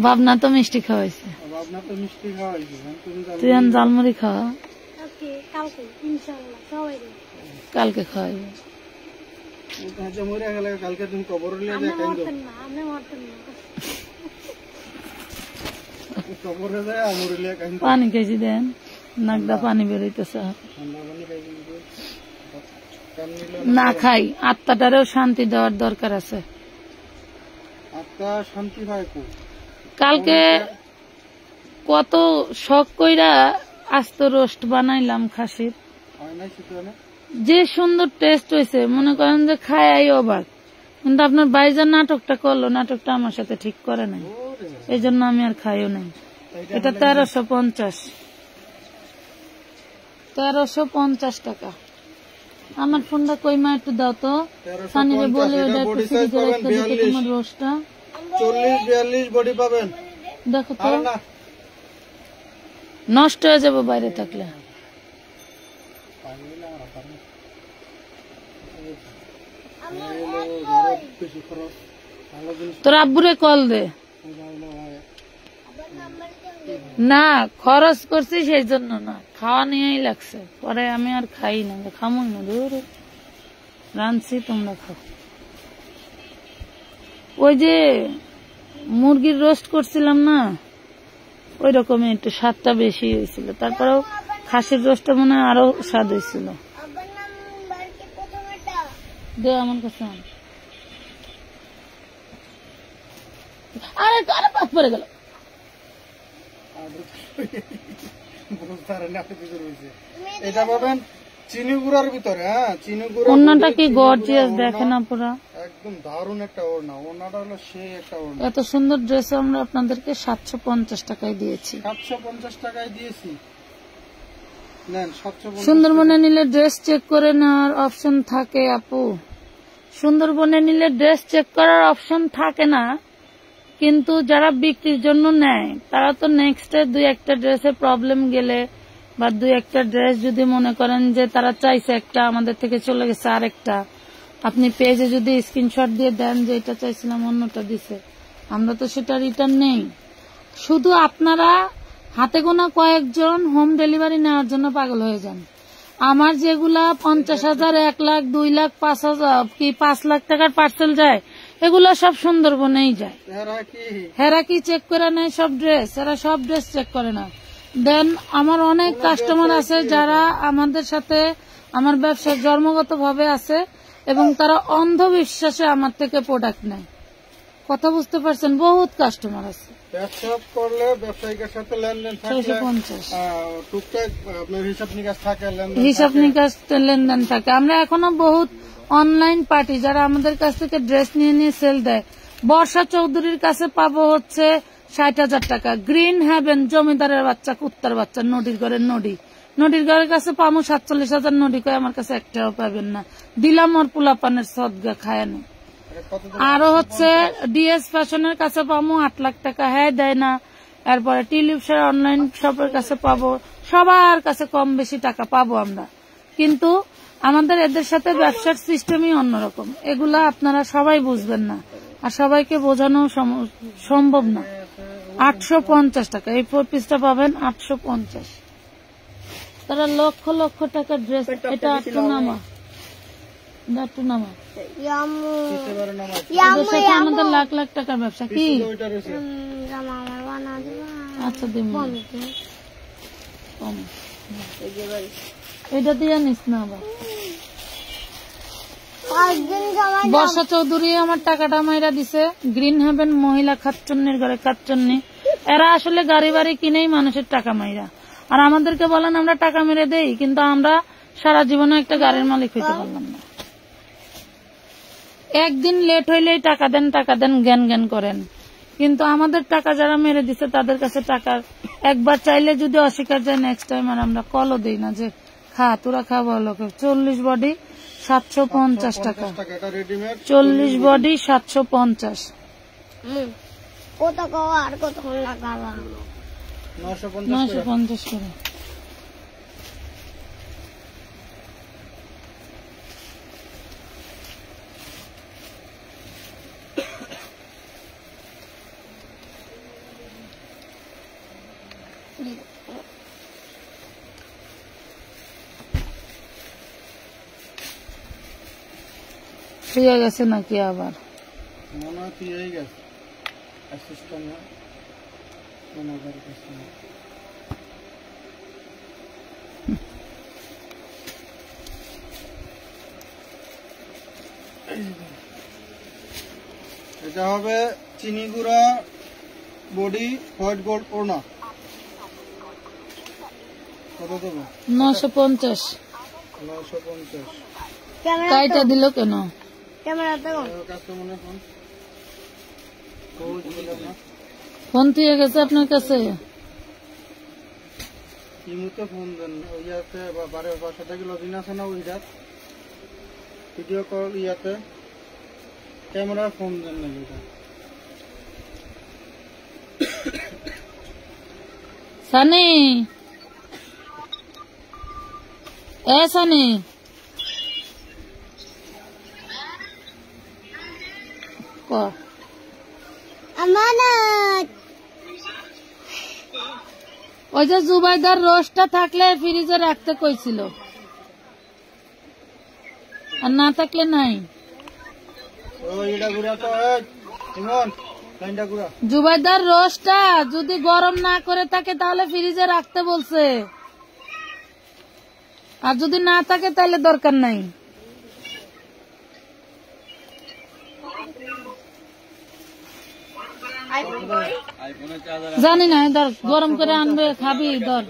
ভাবনা তো মিষ্টি খাওয়াইছে, তুই জালমুড়ি খাওয়া, কালকে খাওয়াইবে। কালকে তুমি কবর পানি খাইছি দেন, নাকদা পানি বেরোইতেছে। না খাই, আত্মাটারেও শান্তি দেওয়ার দরকার আছে। শান্তি হয়। কালকে কত শখ কইরা আস্ত রোস্ট বানাইলাম খাসির, যে সুন্দর টেস্ট হয়েছে, মনে করেন যে খাই অবাক। কিন্তু আপনার বাইজার নাটকটা করলো, নাটকটা আমার সাথে ঠিক করে নাই, এই জন্য আমি আর খাইও নাই। এটা 1350 টাকা। আমার ফোনটা কই মা একটু দাও তো, সানিরে বলে ওটা একটু ফ্রিজে রেখে দিতে তোমার রোস্টটা। 40-42 বডি পাবেন, দেখো তো নষ্ট হয়ে যাবে বাইরে থাকলে। তোর আব্বুরে কল দে। না খরচ করছি সেই জন্য না, খাওয়া নিয়েই লাগছে, পরে আমি আর খাই না, খামই না, দূর রাঁধছি তোমরা খাও। ওই যে মুরগির রোস্ট করছিলাম না, ওই রকমই একটু স্বাদটা বেশি হয়েছিল, তারপরেও খাসির রোস্টটা মনে হয় আরো স্বাদ হয়েছিল। দে আমার কাছে, আরে কারে পাত পড়ে গেল। এটা পাবেন চিনি গুঁড়ার ভিতরে। হ্যাঁ, চিনি গুঁড়া। ওড়নাটা কি গর্জিয়াস দেখেন আপনারা, একদম দারুণ একটা ওড়না। ওড়নাটা হলো সেই একটা ওড়না। এত সুন্দর ড্রেস আমরা আপনাদেরকে 750 টাকায় দিয়েছি। 750 টাকায় দিয়েছি। নেন 750। সুন্দরবনে নিলে ড্রেস চেক করে নেওয়ার অপশন থাকে আপু, সুন্দরবনে নিলে ড্রেস চেক করার অপশন থাকে না, কিন্তু যারা বিক্রির জন্য নেয় তারা তো নেক্সট ডে 2-1টা ড্রেসে প্রবলেম গেলে বা 2-1টা ড্রেস যদি মনে করেন যে তারা চাইছে একটা, আমাদের থেকে চলে গেছে আরেকটা, আপনি পেজে যদি স্ক্রিনশট দিয়ে দেন যে এটা চাইছিলাম অন্যটা দিছে, আমরা তো সেটা রিটার্ন নেই। শুধু আপনারা হাতে গোনা কয়েকজন হোম ডেলিভারি নেওয়ার জন্য পাগল হয়ে যান। আমার যেগুলা 50,000, 1 লাখ, 2 লাখ, 5,000 কি 5 লাখ টাকার পার্সেল যায়, এগুলা সব সুন্দরবনেই যায়। হেরা কি চেক করে নেয় সব ড্রেস? এরা সব ড্রেস চেক করে না, দেন আমার অনেক কাস্টমার আছে যারা আমাদের সাথে আমার ব্যবসায় জন্মগত ভাবে আছে এবং তারা অন্ধবিশ্বাসে আমার থেকে প্রোডাক্ট নেয়। কথা বুঝতে পারছেন? বহুত কাস্টমার আছে। ব্যবসা করলে ব্যবসায়িকের সাথে লেনদেন থাকলে 650 টুকটাক আপনার হিসাব নিকাশ থাকে, হিসাব নিকাশ লেনদেন থাকে। আমরা এখনো বহুত অনলাইন পার্টি যারা আমাদের কাছ থেকে ড্রেস নিয়ে নিয়ে সেল দেয়। বর্ষা চৌধুরীর কাছে পাবো হচ্ছে 60,000 টাকা। গ্রিন হ্যাভেন জমিদারের বাচ্চা, কুত্তার বাচ্চা, নদীর ঘরের নদীর ঘরের কাছে পাবো 47,000 নদী কয় আমার কাছে একটাও পাবেন না। দিলাম ওর পোলাপানের সদগা খায় না। আরো হচ্ছে ডিএস ফ্যাশনের কাছে পাবো 8 লাখ টাকা, হ্যাঁ দেয় না। এরপরে টিলিপসের অনলাইন শপের কাছে পাবো, সবার কাছে কম বেশি টাকা পাবো আমরা। কিন্তু আমাদের এদের সাথে ব্যবসার সিস্টেমই অন্যরকম। এগুলা আপনারা সবাই বুঝবেন না আর সবাইকে বোঝানো সম্ভব না। 850 টাকা এই 4 পিসটা পাবেন 850। তারা লক্ষ লক্ষ টাকার ড্রেস। এটা একটু নামা, একটু নামা। এদের সাথে আমাদের লাখ লাখ টাকার ব্যবসা। কি আচ্ছা দিন এটা দিয়ে নিস না আবার। বর্ষা চৌধুরী আমার টাকাটা মাইরা দিছে। গ্রিন হ্যাভেন মহিলা খাচ্চন্নির ঘরে খাচ্চন্নি, এরা আসলে গাড়ি বাড়ি কিনেই মানুষের টাকা মাইরা। আর আমাদেরকে বলেন আমরা টাকা মেরে দেই, কিন্তু আমরা সারা জীবনে একটা গাড়ির মালিক হইতে পারলাম না। একদিন লেট হইলেই টাকা দেন জ্ঞান জ্ঞান করেন। কিন্তু আমাদের টাকা যারা মেরে দিচ্ছে তাদের কাছে টাকা একবার চাইলে যদি অস্বীকার যায়, নেক্সট টাইম আর আমরা কলও দিই না যে খা তোরা খা বলো। 40 বডি 750 টাকা, 40 বডি 750। কত আর কতক্ষণ লাগাবা? 950 করে। শুয়ে গেছে নাকি আবার? মনে হয় শুয়েই গেছে। অ্যাসিস্ট্যান্ট না ওনাদের কাছে। এটা হবে চিনি গুঁড়া বডি হোয়াইট গোল্ড ওড়না। কত দেবো? 950। 950। কাইটা দিল কেন? ফোন দিয়ে গেছে আপনার কাছে? ফোন দেন ইয়াতে বাসা থেকে লগইন আছে না, ওইটা ভিডিও কল ইয়াতে ক্যামেরা ফোন দেন না। সানি এ সানি ওই যে জুবাইদার রোস্টটা থাকলে ফ্রিজে রাখতে কইছিল, আর না থাকলে নাই। জুবাইদার রোস্টটা যদি গরম না করে থাকে তাহলে ফ্রিজে রাখতে বলছে, আর যদি না থাকে তাহলে দরকার নাই। জানি না, ধর গরম করে আনবে খাবি, ধর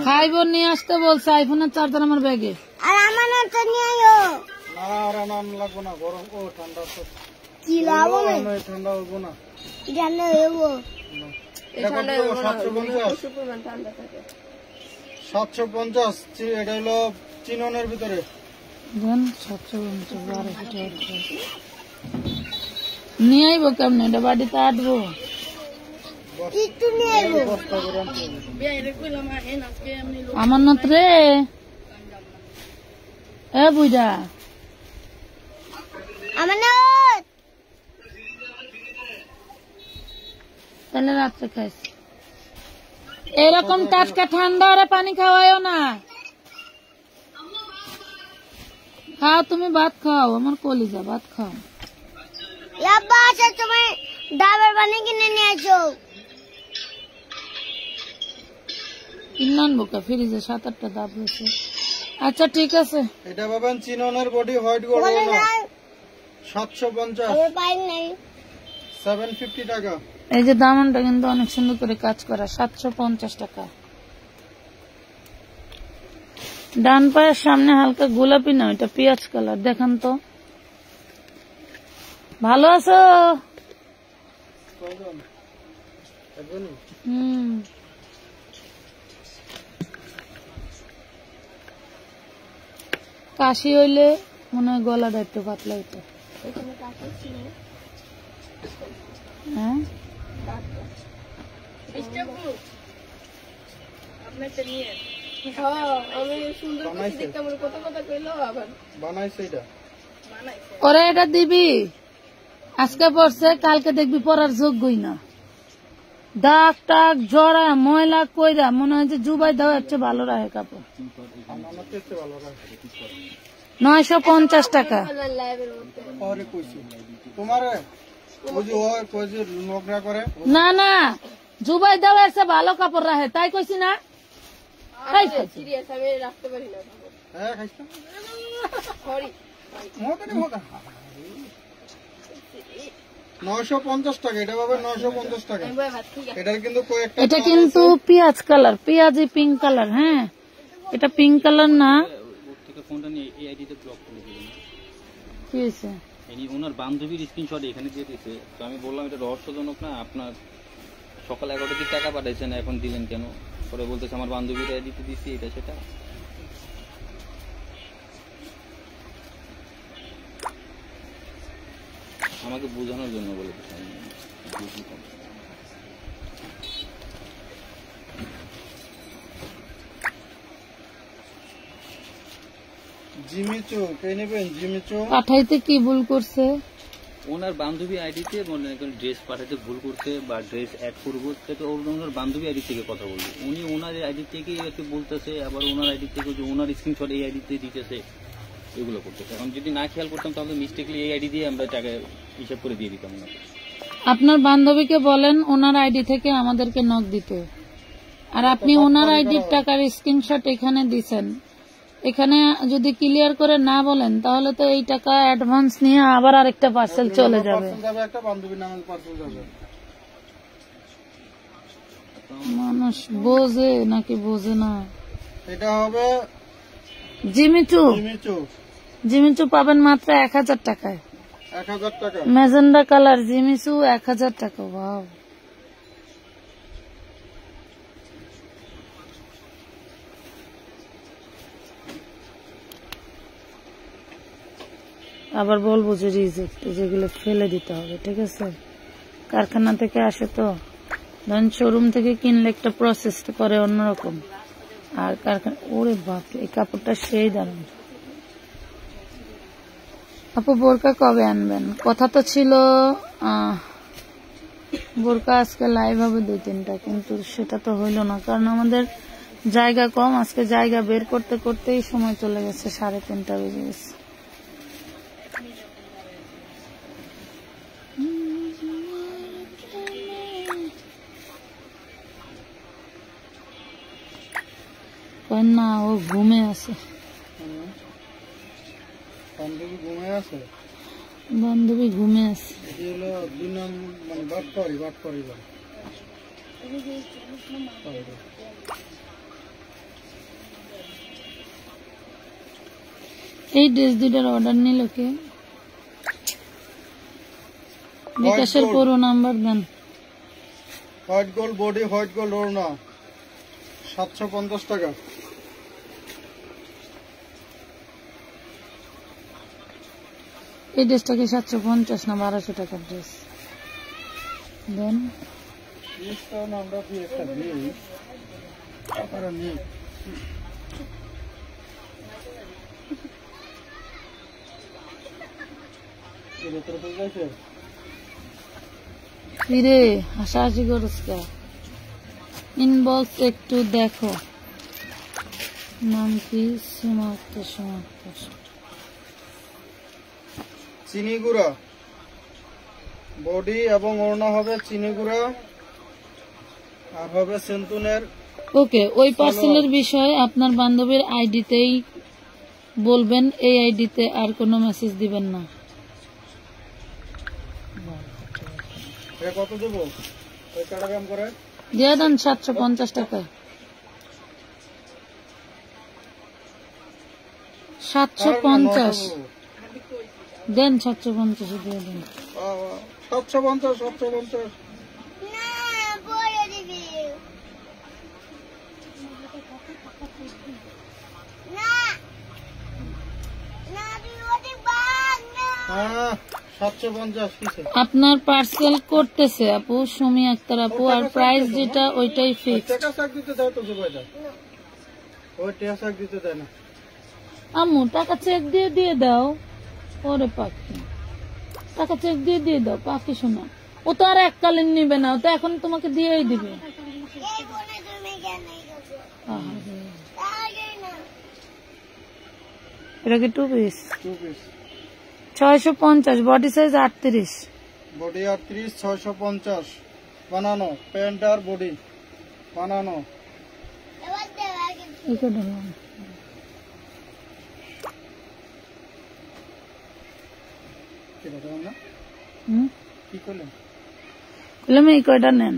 খাইব নিয়ে আসতে বলছে। আইফোনের চার্জার আমার ব্যাগে। এটা হলো চিননের ভিতরে। নিয়ে আইব কেমন? এটা বাড়িতে আটবো। আমার নত রে এ বুঝা তাহলে রাত্রে খাইছি। এরকম টাটকা ঠান্ডা আর পানি খাওয়াইও না। খাও, তুমি ভাত খাও, আমার কলিজা ভাত খাও। ডাবের পানি কিনে নিয়ে আসো। কিনে আনবো কা, ফ্রিজে 7-8টা ডাব রয়েছে। আচ্ছা ঠিক আছে। এটা পাবেন চিননের বডি হোয়াইট গোল্ড না 750 আমি পাই নাই। 750 টাকা। এই যে দামনটা কিন্তু অনেক সুন্দর করে কাজ করা, 750 টাকা। ডান পায়ের সামনে হালকা গোলাপি না, ওইটা পেঁয়াজ কালার, দেখান তো। ভালো আছো? কাশি হইলে মনে হয় গলাটা একটু পাতলা হইতো। হ্যাঁ ওরা এটা দিবি, আজকে পড়ছে কালকে দেখবি পড়ার যোগ্যই না। দাগ টাক জড়া ময়লা কইরা মনে হয় যে জুবাই দেওয়া হচ্ছে ভালো রাখে কাপড়। 950 টাকা। না না, জুবাই দেওয়া হচ্ছে ভালো কাপড় রাখে, তাই কইছি না। 950 টাকা। এটা পাবে 950 টাকা। এটার কিন্তু কয়েকটা, এটা কিন্তু পেঁয়াজ কালার, পেঁয়াজি পিঙ্ক কালার। হ্যাঁ এটা পিঙ্ক কালার না। কি হয়েছে? ওনার বান্ধবীর স্ক্রিনশট এখানে দিয়ে দিয়েছে, তো আমি বললাম এটা রহস্যজনক না, আপনার সকাল 11টার দিকে টাকা পাঠাইছেন, এখন দিলেন কেন? পরে বলতেছে আমার বান্ধবীরা দিতে দিচ্ছি, এটা সেটা। আমাকে বোঝানোর জন্য বলে পাঠাইতে কি ভুল করছে? ওনার বান্ধবী আইডিতে মনে করেন ড্রেস পাঠাতে ভুল করছে বা ড্রেস অ্যাড করবো, সেটা ওনার বান্ধবী আইডি থেকে কথা বলবে। উনি ওনার আইডি থেকে বলতেছে, আবার ওনার আইডি থেকে ওনার স্ক্রিনশট এই আইডিতে দিতেছে, এগুলো করতেছে। এখন যদি না খেয়াল করতাম তাহলে মিস্টেকলি এই আইডি দিয়ে আমরা টাকা হিসাব করে দিয়ে দিতাম। আপনার বান্ধবীকে বলেন ওনার আইডি থেকে আমাদেরকে নক দিতে। আর আপনি ওনার আইডির টাকার স্ক্রিনশট এখানে দিছেন, এখানে যদি ক্লিয়ার করে না বলেন তাহলে তো এই টাকা অ্যাডভান্স নিয়ে আবার আরেকটা পার্সেল চলে যাবে। মানুষ বোঝে নাকি বোঝে না। এটা হবে জিমিচু। জিমিচু পাবেন মাত্র 1000 টাকায়। 1000 টাকা। ম্যাজেন্ডা কালার জিমিচু 1000 টাকা। ওয়াও, আবার বলবো যে রিজেক্ট, যেগুলো ফেলে দিতে হবে। ঠিক আছে, কারখানা থেকে আসে তো, ধরেন শোরুম থেকে কিনলে একটা প্রসেস করে অন্যরকম, আর কারখানা। ওরে বাপ, এই কাপড়টা সেই দারুণ। আপু বোরকা কবে আনবেন? কথা তো ছিল বোরকা আজকে লাইভ হবে 2-3টা, কিন্তু সেটা তো হইল না, কারণ আমাদের জায়গা কম। আজকে জায়গা বের করতে করতেই সময় চলে গেছে, 3:30 বেজে গেছে। না, ও ঘুমে আছে। বান্ধবী ঘুমে আছে। বান্ধবী ঘুমে আছে। এই ড্রেস দুইটার অর্ডার নিল কে? বিকাশের পুরো নাম্বার দেন। White gold body, white gold ওড়না 750 টাকা। এই ড্রেসটা কি 750 না 1200 টাকার ড্রেস? দেন আমরা একটা দিই, আপনারা নিন। ফিরে হাসাহাসি করছে। ইনবক্স একটু দেখো। নাম কি? সীমান্ত। চিনি গুঁড়া বডি এবং ওড়না হবে চিনি গুঁড়া আর হবে সেন্তুনের। ওকে, ওই পার্সেলের বিষয়ে আপনার বান্ধবীর আইডিতেই বলবেন, এই আইডিতে আর কোনো মেসেজ দিবেন না। এটা কত দেবো? ওই কটা গ্রাম করে দিয়ে দেন 750 টাকা। 750 দেন, 750 দিয়ে দেন। 750 750। হ্যাঁ 750 কিসে? আপনার পার্সেল করতেছে আপু সুমি আক্তার আপু, আর প্রাইস যেটা ওইটাই ফিক্স। টাকা শাক দিতে দাও তো জুবাইদা, ওই টাকা শাক দিতে দেয় না। আম্মু টাকা চেক দিয়ে দাও। ওরে পাখি, টাকা চেক দিয়ে দাও পাখি শোনা। ও তো আর এককালীন নিবে না, ও তো এখন তোমাকে দিয়েই দিবে। এটা কি 2 piece? 2 piece 650, body size 38। Body 38 650 বানানো, প্যান্ট আর বডি বানানো। এটা দিলাম। কি বললাম না? কি করলেন? বললাম এই কয়টা নেন।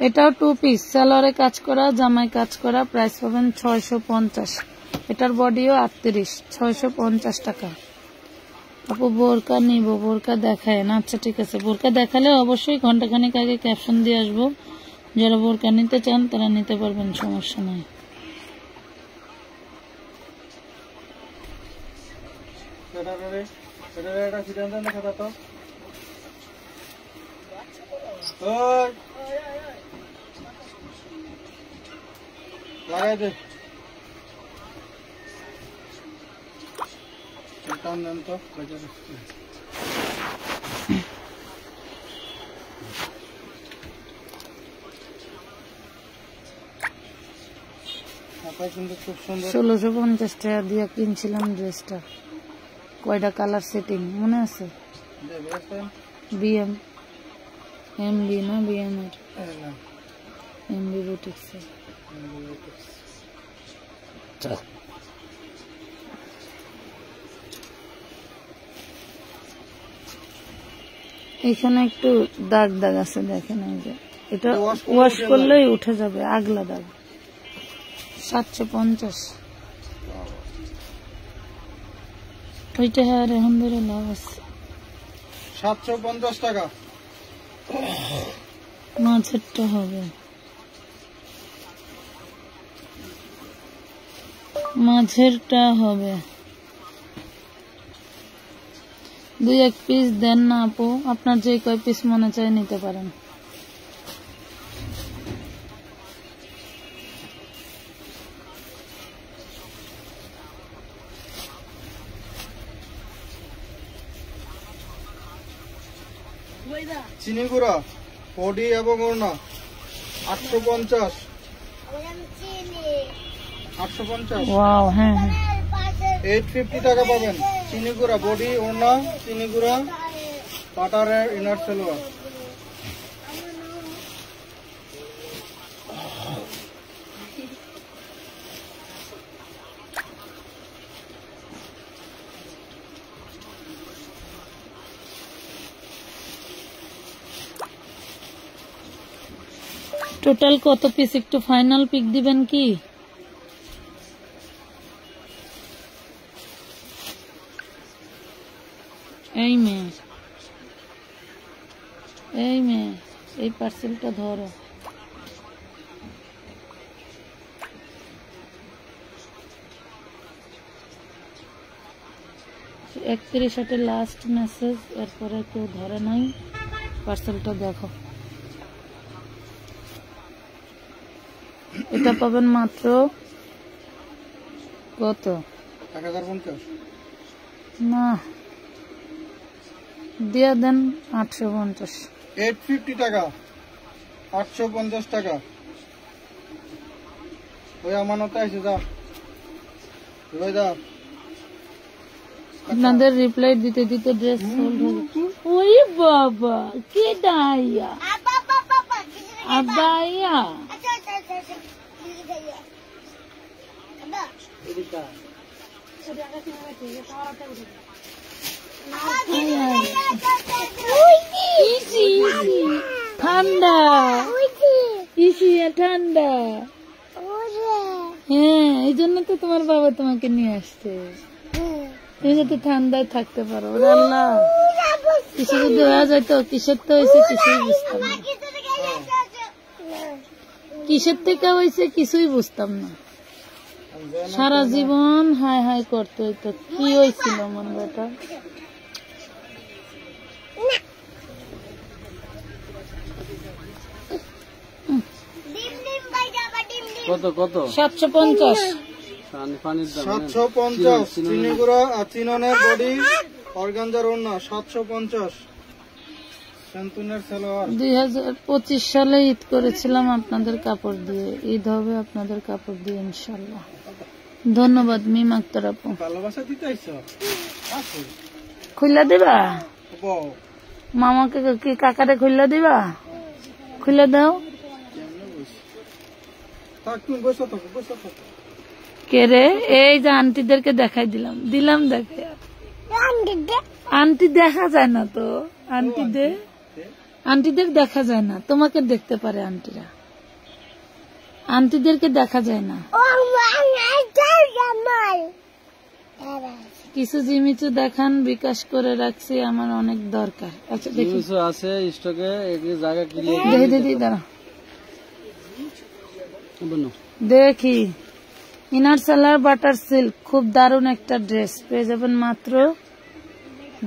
এটাও 2 পিস, সালোয়ারে কাজ করা, জামায় কাজ করা, প্রাইস পাবেন 650। এটার বডিও 38, 650 টাকা। আপু বোরকা নিব, বোরকা দেখায় না? আচ্ছা ঠিক আছে, বোরকা দেখালে অবশ্যই ঘন্টাখানিক আগে ক্যাপশন দিয়ে আসবো। যারা বোরকা নিতে চান তারা নিতে পারবেন, সমস্যা নাই। লাগাই দে টান দেন তো বাজারে। কিন্তু খুব সুন্দর। 1650 টাকা দিয়ে কিনছিলাম ড্রেসটা। কয়টা কালার সেটিং মনে আছে? বিএম এমবি না বিএম এর এমবি বুটিক্স। এখানে একটু দাগ দাগ আছে দেখেন, এই যে এটা ওয়াশ করলেই উঠে যাবে, আগলা দাগ। 750 ওইটা। হ্যাঁ আলহামদুলিল্লাহ আছে। 750 টাকা। মাঝেরটা হবে, মাঝেরটা হবে। 2-1 পিস দেন না আপু, আপনার যে কয় পিস মনে চায় নিতে পারেন। চিনি গুঁড়া বডি এবং ওড়না 850। 850। ওয়াও, হ্যাঁ হ্যাঁ। 850 টাকা পাবেন। চিনি গুঁড়া বডি ওড়না, চিনি গুঁড়া পাটারের ইনার সালোয়ার। টোটাল কত পিস একটু ফাইনাল পিক দিবেন কি? এই মেয়ে, এই মেয়ে, এই পার্সেলটা ধরো। একত্রিশ লাস্ট মেসেজ, এরপরে কেউ ধরে নাই। পার্সেলটা দেখো, এটা পাবেন মাত্র কত? 1050 না, দিয়ে দেন 850। 850 টাকা। 850 টাকা। ওই আমানত আছে, যা ওই দা আপনাদের রিপ্লাই দিতে দিতে ড্রেস সোল্ড হয়ে গেছে। ওই বাবা কে ডাইয়া আব্বাইয়া ঠান্ডা ইসি ঠান্ডা। হ্যাঁ এই জন্য তো তোমার বাবা তোমাকে নিয়ে আসছে, তুমি যাতে ঠান্ডায় থাকতে পারো। আল্লাহ কিছু যদি হয়ে যায় তো কিসের তো হয়েছে কিছুই বুঝতাম না, কিসের থেকে হয়েছে কিছুই বুঝতাম না। সারা জীবন হাই হাই করতে হইতো, কি হয়েছিল মন বেটা? কত কত 750 750 চিনি গুঁড়া আর চিননের বডি অর্গানজার ওড়না 750 শান্তনের সালোয়ার। 2025 সালে ঈদ করেছিলাম আপনাদের কাপড় দিয়ে, ঈদ হবে আপনাদের কাপড় দিয়ে ইনশাল্লাহ। ধন্যবাদ মিম আক্তার আপু। ভালোবাসা দিতে আইছো খুললা দিবা বউ মামাকে কি কাকারে খুললা দিবা? খুলে দাও। থাক তুমি বসে থাকো বসে থাকো। কে রে? এই যে আন্টিদেরকে দেখাই দিলাম দিলাম দেখে। আন্টি দেখা যায় না তো, আন্টিদের দেখা যায় না, তোমাকে দেখতে পারে আন্টিরা, আন্টিদেরকে দেখা যায় না। কিছু জিমিচু দেখান, বিকাশ করে রাখছি, আমার অনেক দরকার। আচ্ছা দেখি আছে স্টকে জায়গা ক্লিয়ার দেখি দেখি দাঁড়া দেখি। ইনার সেলার বাটার সিল্ক, খুব দারুণ একটা ড্রেস পেয়ে যাবেন মাত্র,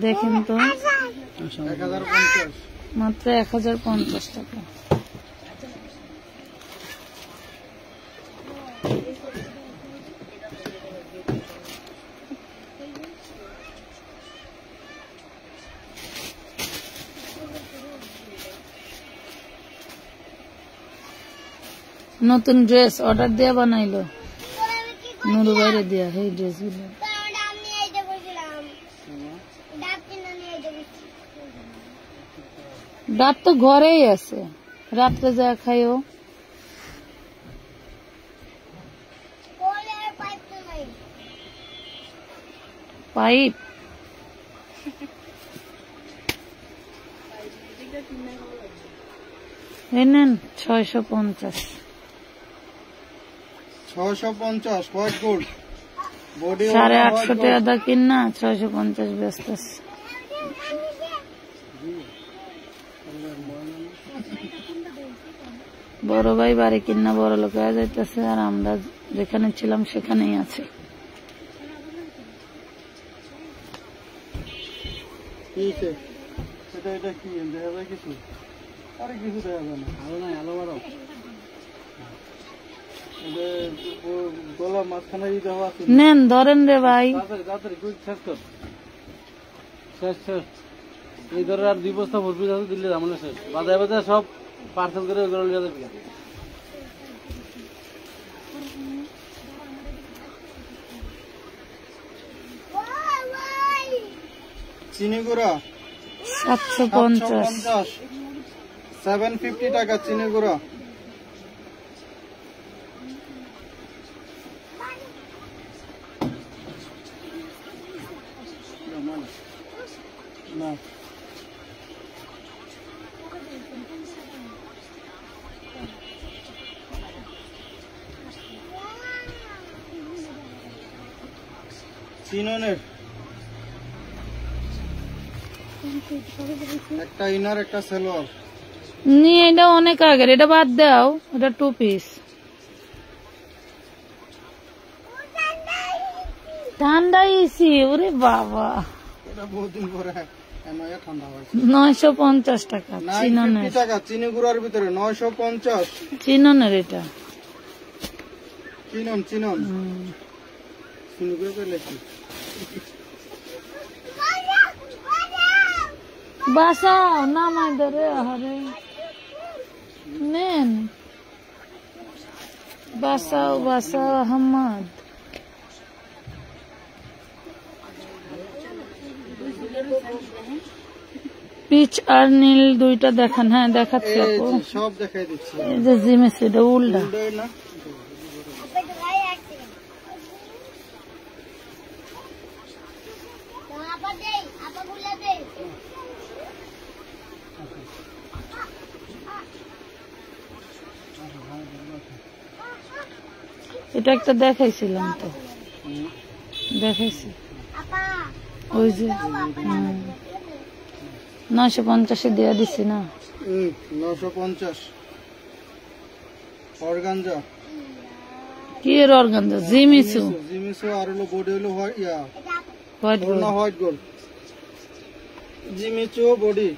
দেখেন তো 1050 মাত্র 1050 টাকা। নতুন ড্রেস অর্ডার দেয়া বানাইলো নুরু বাইরে দেয়া এই ড্রেস গুলো। ডাব তো ঘরেই আছে, রাত্রে যা খাইও। পাইপ নেন 650 650 হোয়াইট গোল্ড বডি 850 টাকা কিনা 650 ব্যস্ত আছে। বড় ভাই বাড়ি কিনা বড় লোক হয়ে যাইতেছে, আর আমরা যেখানে ছিলাম সেখানেই আছে। এটা কি দেখা যায় কিছু? আরে কিছু দেখা যায় না, ভালো নাই আলো বাড়াও। গলা মাঝখানে দেওয়া আছে, নেন ধরেন রে ভাই। এই ধরে আর 2 বস্তা ভরপি দিলে আমার শেষ, বাজায় বাজায় সব পার্সেল করে চিনি গুঁড়া 750 750 টাকা চিনি গুঁড়া। না চিননের একটা ইনার একটা সালোয়ার নিয়ে, এটা অনেক আগের, এটা বাদ দাও, এটা 2 পিস। ঠান্ডা এসি, ওরে বাবা এটা বহুদিন পরে ঠান্ডা হয়েছে। 950 টাকা চিননের, চিনি গুঁড়ার ভিতরে 950 চিননের, এটা চিনন চিনন চিনি গুঁড়ো পেলে বাসাও নামাই ধরে আরে নেন, বাসাও বাসাও আহমদ। পিচ আর নীল দুইটা দেখান। হ্যাঁ দেখাচ্ছি এই আপু। যে সব দেখাই দিচ্ছি। এই যে জিমিস, এটা উল্টা। উল্টোই না? এটা একটা দেখাইছিলাম তো, দেখাইছি ওই যে 950 দেয়া দিছি না। 950 অর্গানজা। কি এর অর্গানজা? জিমিসু। জিমিসু আর হলো বডি হলো white gold. White gold. Jimmy Choo body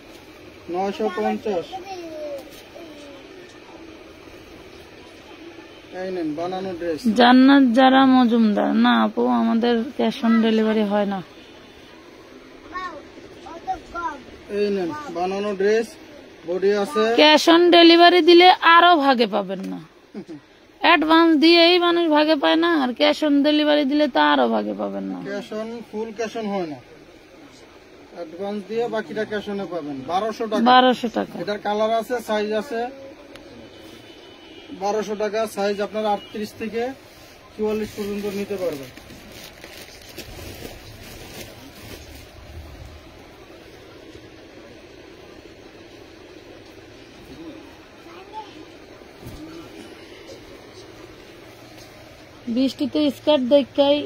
950। এই নেন বানানো ড্রেস। জান্নাত যারা মজুমদার। না আপু, আমাদের ক্যাশ অন ডেলিভারি হয় না। এই নেন বানানো ড্রেস, বডি আছে। ক্যাশ অন ডেলিভারি দিলে আরো ভাগে পাবেন না। অ্যাডভান্স দিয়েই মানুষ ভাগে পায় না, আর ক্যাশ অন ডেলিভারি দিলে তো আরো ভাগে পাবেন না। Cash on full cash on হয় না, অ্যাডভান্স দিয়ে বাকিটা ক্যাশ অনে পাবেন। 1200 টাকা। 1200 টাকা। এটার কালার আছে, সাইজ আছে। 1200 টাকা। সাইজ আপনার 38 থেকে 44 পর্যন্ত নিতে পারবেন। বৃষ্টিতে স্কার্ট দেখাই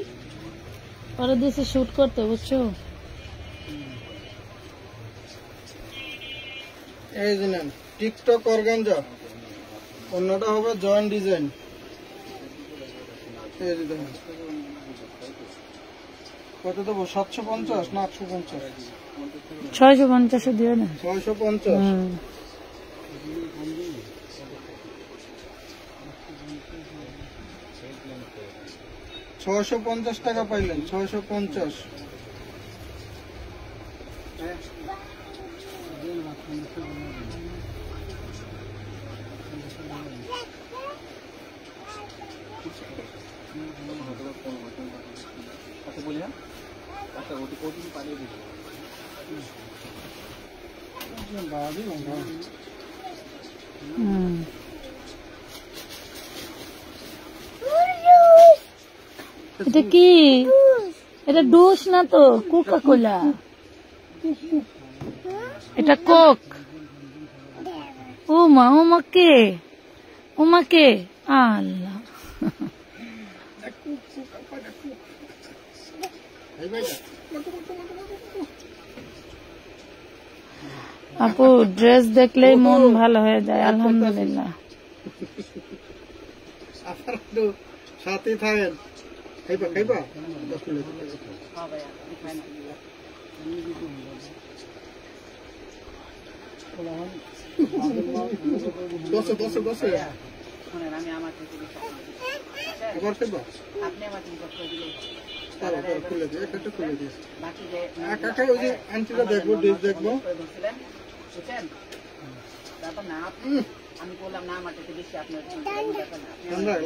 পরে দিয়েছে শুট করতে, বুঝছো? এই যে নেন টিকটক অর্গানজা, অন্যটা হবে জয়েন্ট ডিজাইন। এই যে দেখেন কত দেবো? 750 না 850? 650 দিয়ে না। 650। 650 টাকা পাইলেন। 650। এটা কি? এটা ডুস না তো, কোকা কোলা। এটা কোক। ওমা ওমা কে? ওমা কে? আল্লাহ। আপু ড্রেস দেখলেই মন ভালো হয়ে যায়, আলহামদুলিল্লাহ। আপনার একটু সাথে থাকেন। খাইবা খাইবা? বসে বসে বসে এবার খাইবা? খুলে দিয়ে একটা খুলে দিয়ে কাকাই ওই যে আন্টিটা দেখবো, ডিশ দেখবো।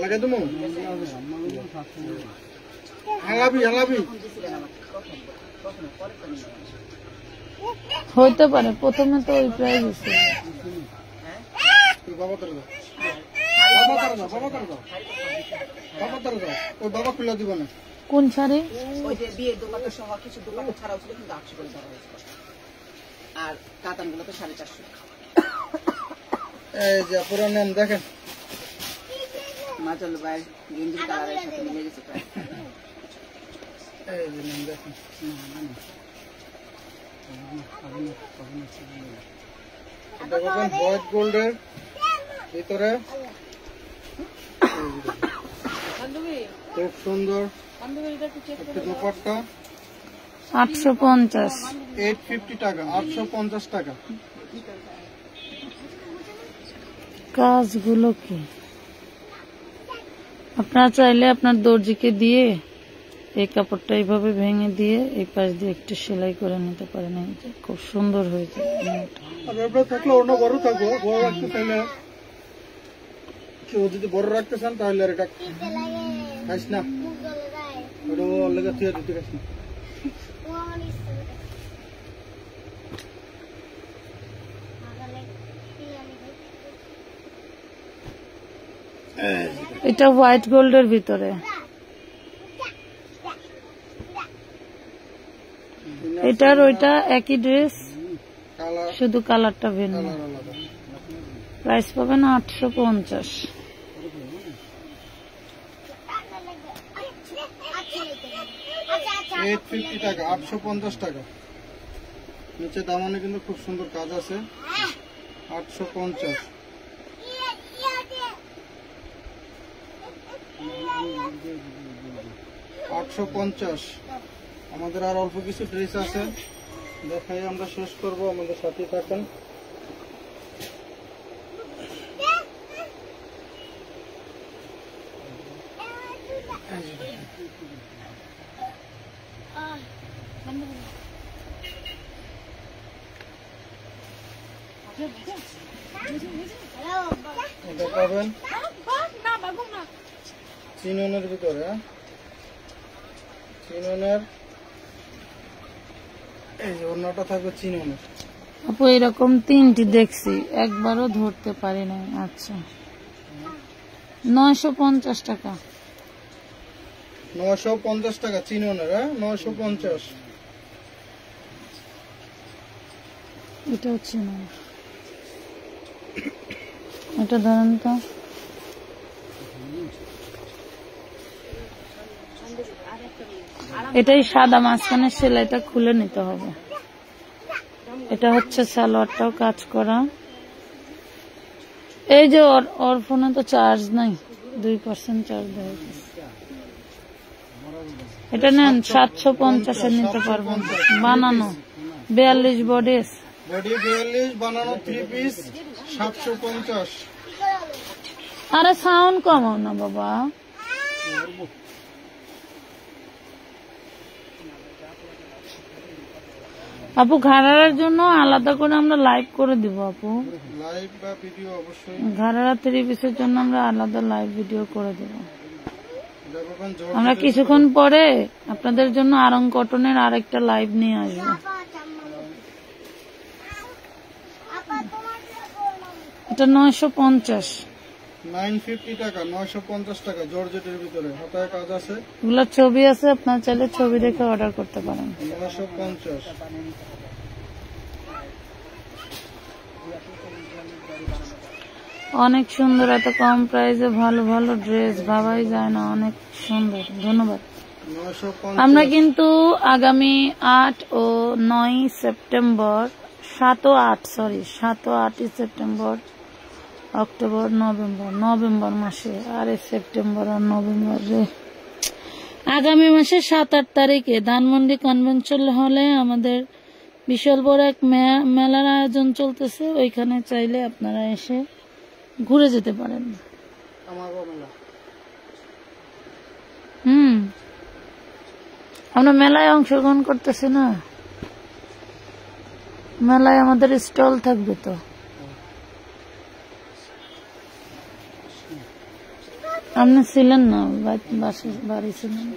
লাগাই দেবো হালাবি হালাবি হইতে পারে, প্রথমে তো ওই প্রাইস ছিল। বাবা করে দাও, বাবা করে দাও, বাবা করে দাও, বাবা করে দাও। ওই বাবা খুলে দিব না। কোন শাড়ি? ওই যে বিয়ের দোকানটা সহ কিছু দোকানটা ছাড়াও ছিল, কিন্তু 800 করে ধরা হয়েছিল। আর কাতান গুলো তো 450। এই যে পুরো নেন দেখেন, মাচাল ভাই গেঞ্জির কালারের সাথে মিলে গেছে প্রায়। এই যে নেন দেখেন, এটা পাবেন হোয়াইট গোল্ডের ভিতরে। খুব সুন্দর একটি দুপাট্টা। 850। 850 টাকা, 850 টাকা। কাজগুলো কি আপনারা চাইলে আপনার দর্জিকে দিয়ে এই কাপড়টা এইভাবে ভেঙে দিয়ে এই পাশ দিয়ে একটু সেলাই করে নিতে পারেন, খুব সুন্দর হয়েছে। আর আপনার থাকলে অন্য বড় থাকবো, বড় রাখতে চাইলে কেউ যদি বড় রাখতে চান তাহলে আর এটা খাইস না, ওটা লেগে থুয়ে দিতে খাইস না। এটা হোয়াইট গোল্ডের ভিতরে, এটার ওইটা একই ড্রেস, কালার শুধু কালারটা ভিন্ন। কালার আলাদা। প্রাইস পাবেন 850। 850 টাকা, 850 টাকা। নিচে দামানে কিন্তু খুব সুন্দর কাজ আছে। 850। আমাদের আর অল্প কিছু ড্রেস আছে, দেখাই আমরা শেষ করব, আমাদের সাথে থাকেন। এটা পাবেন চিননের ভিতরে, চিননের এই যে ওড়নাটা থাকবে চিননের। আপু এরকম 3টি দেখছি, একবারও ধরতে পারি না। আচ্ছা 950 টাকা। 950 টাকা চিননের, 950। এটা হচ্ছে না, এটা ধরেন তো। এটাই সাদা, মাঝখানে সেলাইটা খুলে নিতে হবে। এটা হচ্ছে সালোয়ারটাও কাজ করা। এই যে ওর ফোনে তো চার্জ নাই, 2% চার্জ দেওয়া হয়েছে। এটা নেন 750 নিতে পারবেন, বানানো 42 বডিস, বডি 42, বানানো 3 পিস 750। আরে সাউন্ড কমাও না বাবা। আপু ঘাড়ার জন্য আলাদা করে আমরা লাইভ করে দিব আপু, লাইভ বা ভিডিও অবশ্যই। ঘাড়ারা 3 পিসের জন্য আমরা আলাদা লাইভ ভিডিও করে দেব। দেখবেন আমরা কিছুক্ষণ পরে আপনাদের জন্য আরং কটনের আরেকটা লাইভ নিয়ে আসবো। এটা 950। 950 টাকা, 950 টাকা জর্জেটের ভিতরে, হাতায় কাজ আছে। এগুলো ছবি আছে, আপনার চাইলে ছবি দেখে অর্ডার করতে পারেন। 950। অনেক সুন্দর, এত কম প্রাইসে ভালো ভালো ড্রেস ভাবাই যায় না, অনেক সুন্দর। ধন্যবাদ। 950। আমরা কিন্তু আগামী 8 ও 9 সেপ্টেম্বর, 7 ও 8 সেপ্টেম্বর, অক্টোবর, নভেম্বর মাসে, আরে সেপ্টেম্বর আর নভেম্বর রে, আগামী মাসে 7-8 তারিখে ধানমন্ডি কনভেনশন হলে আমাদের বিশাল বড় এক মেলার আয়োজন চলতেছে। ওইখানে চাইলে আপনারা এসে ঘুরে যেতে পারেন। আমরা মেলায় অংশগ্রহণ করতেছি না, মেলায় আমাদের স্টল থাকবে তো। আপনি ছিলেন না, বাড়ি ছিলেন।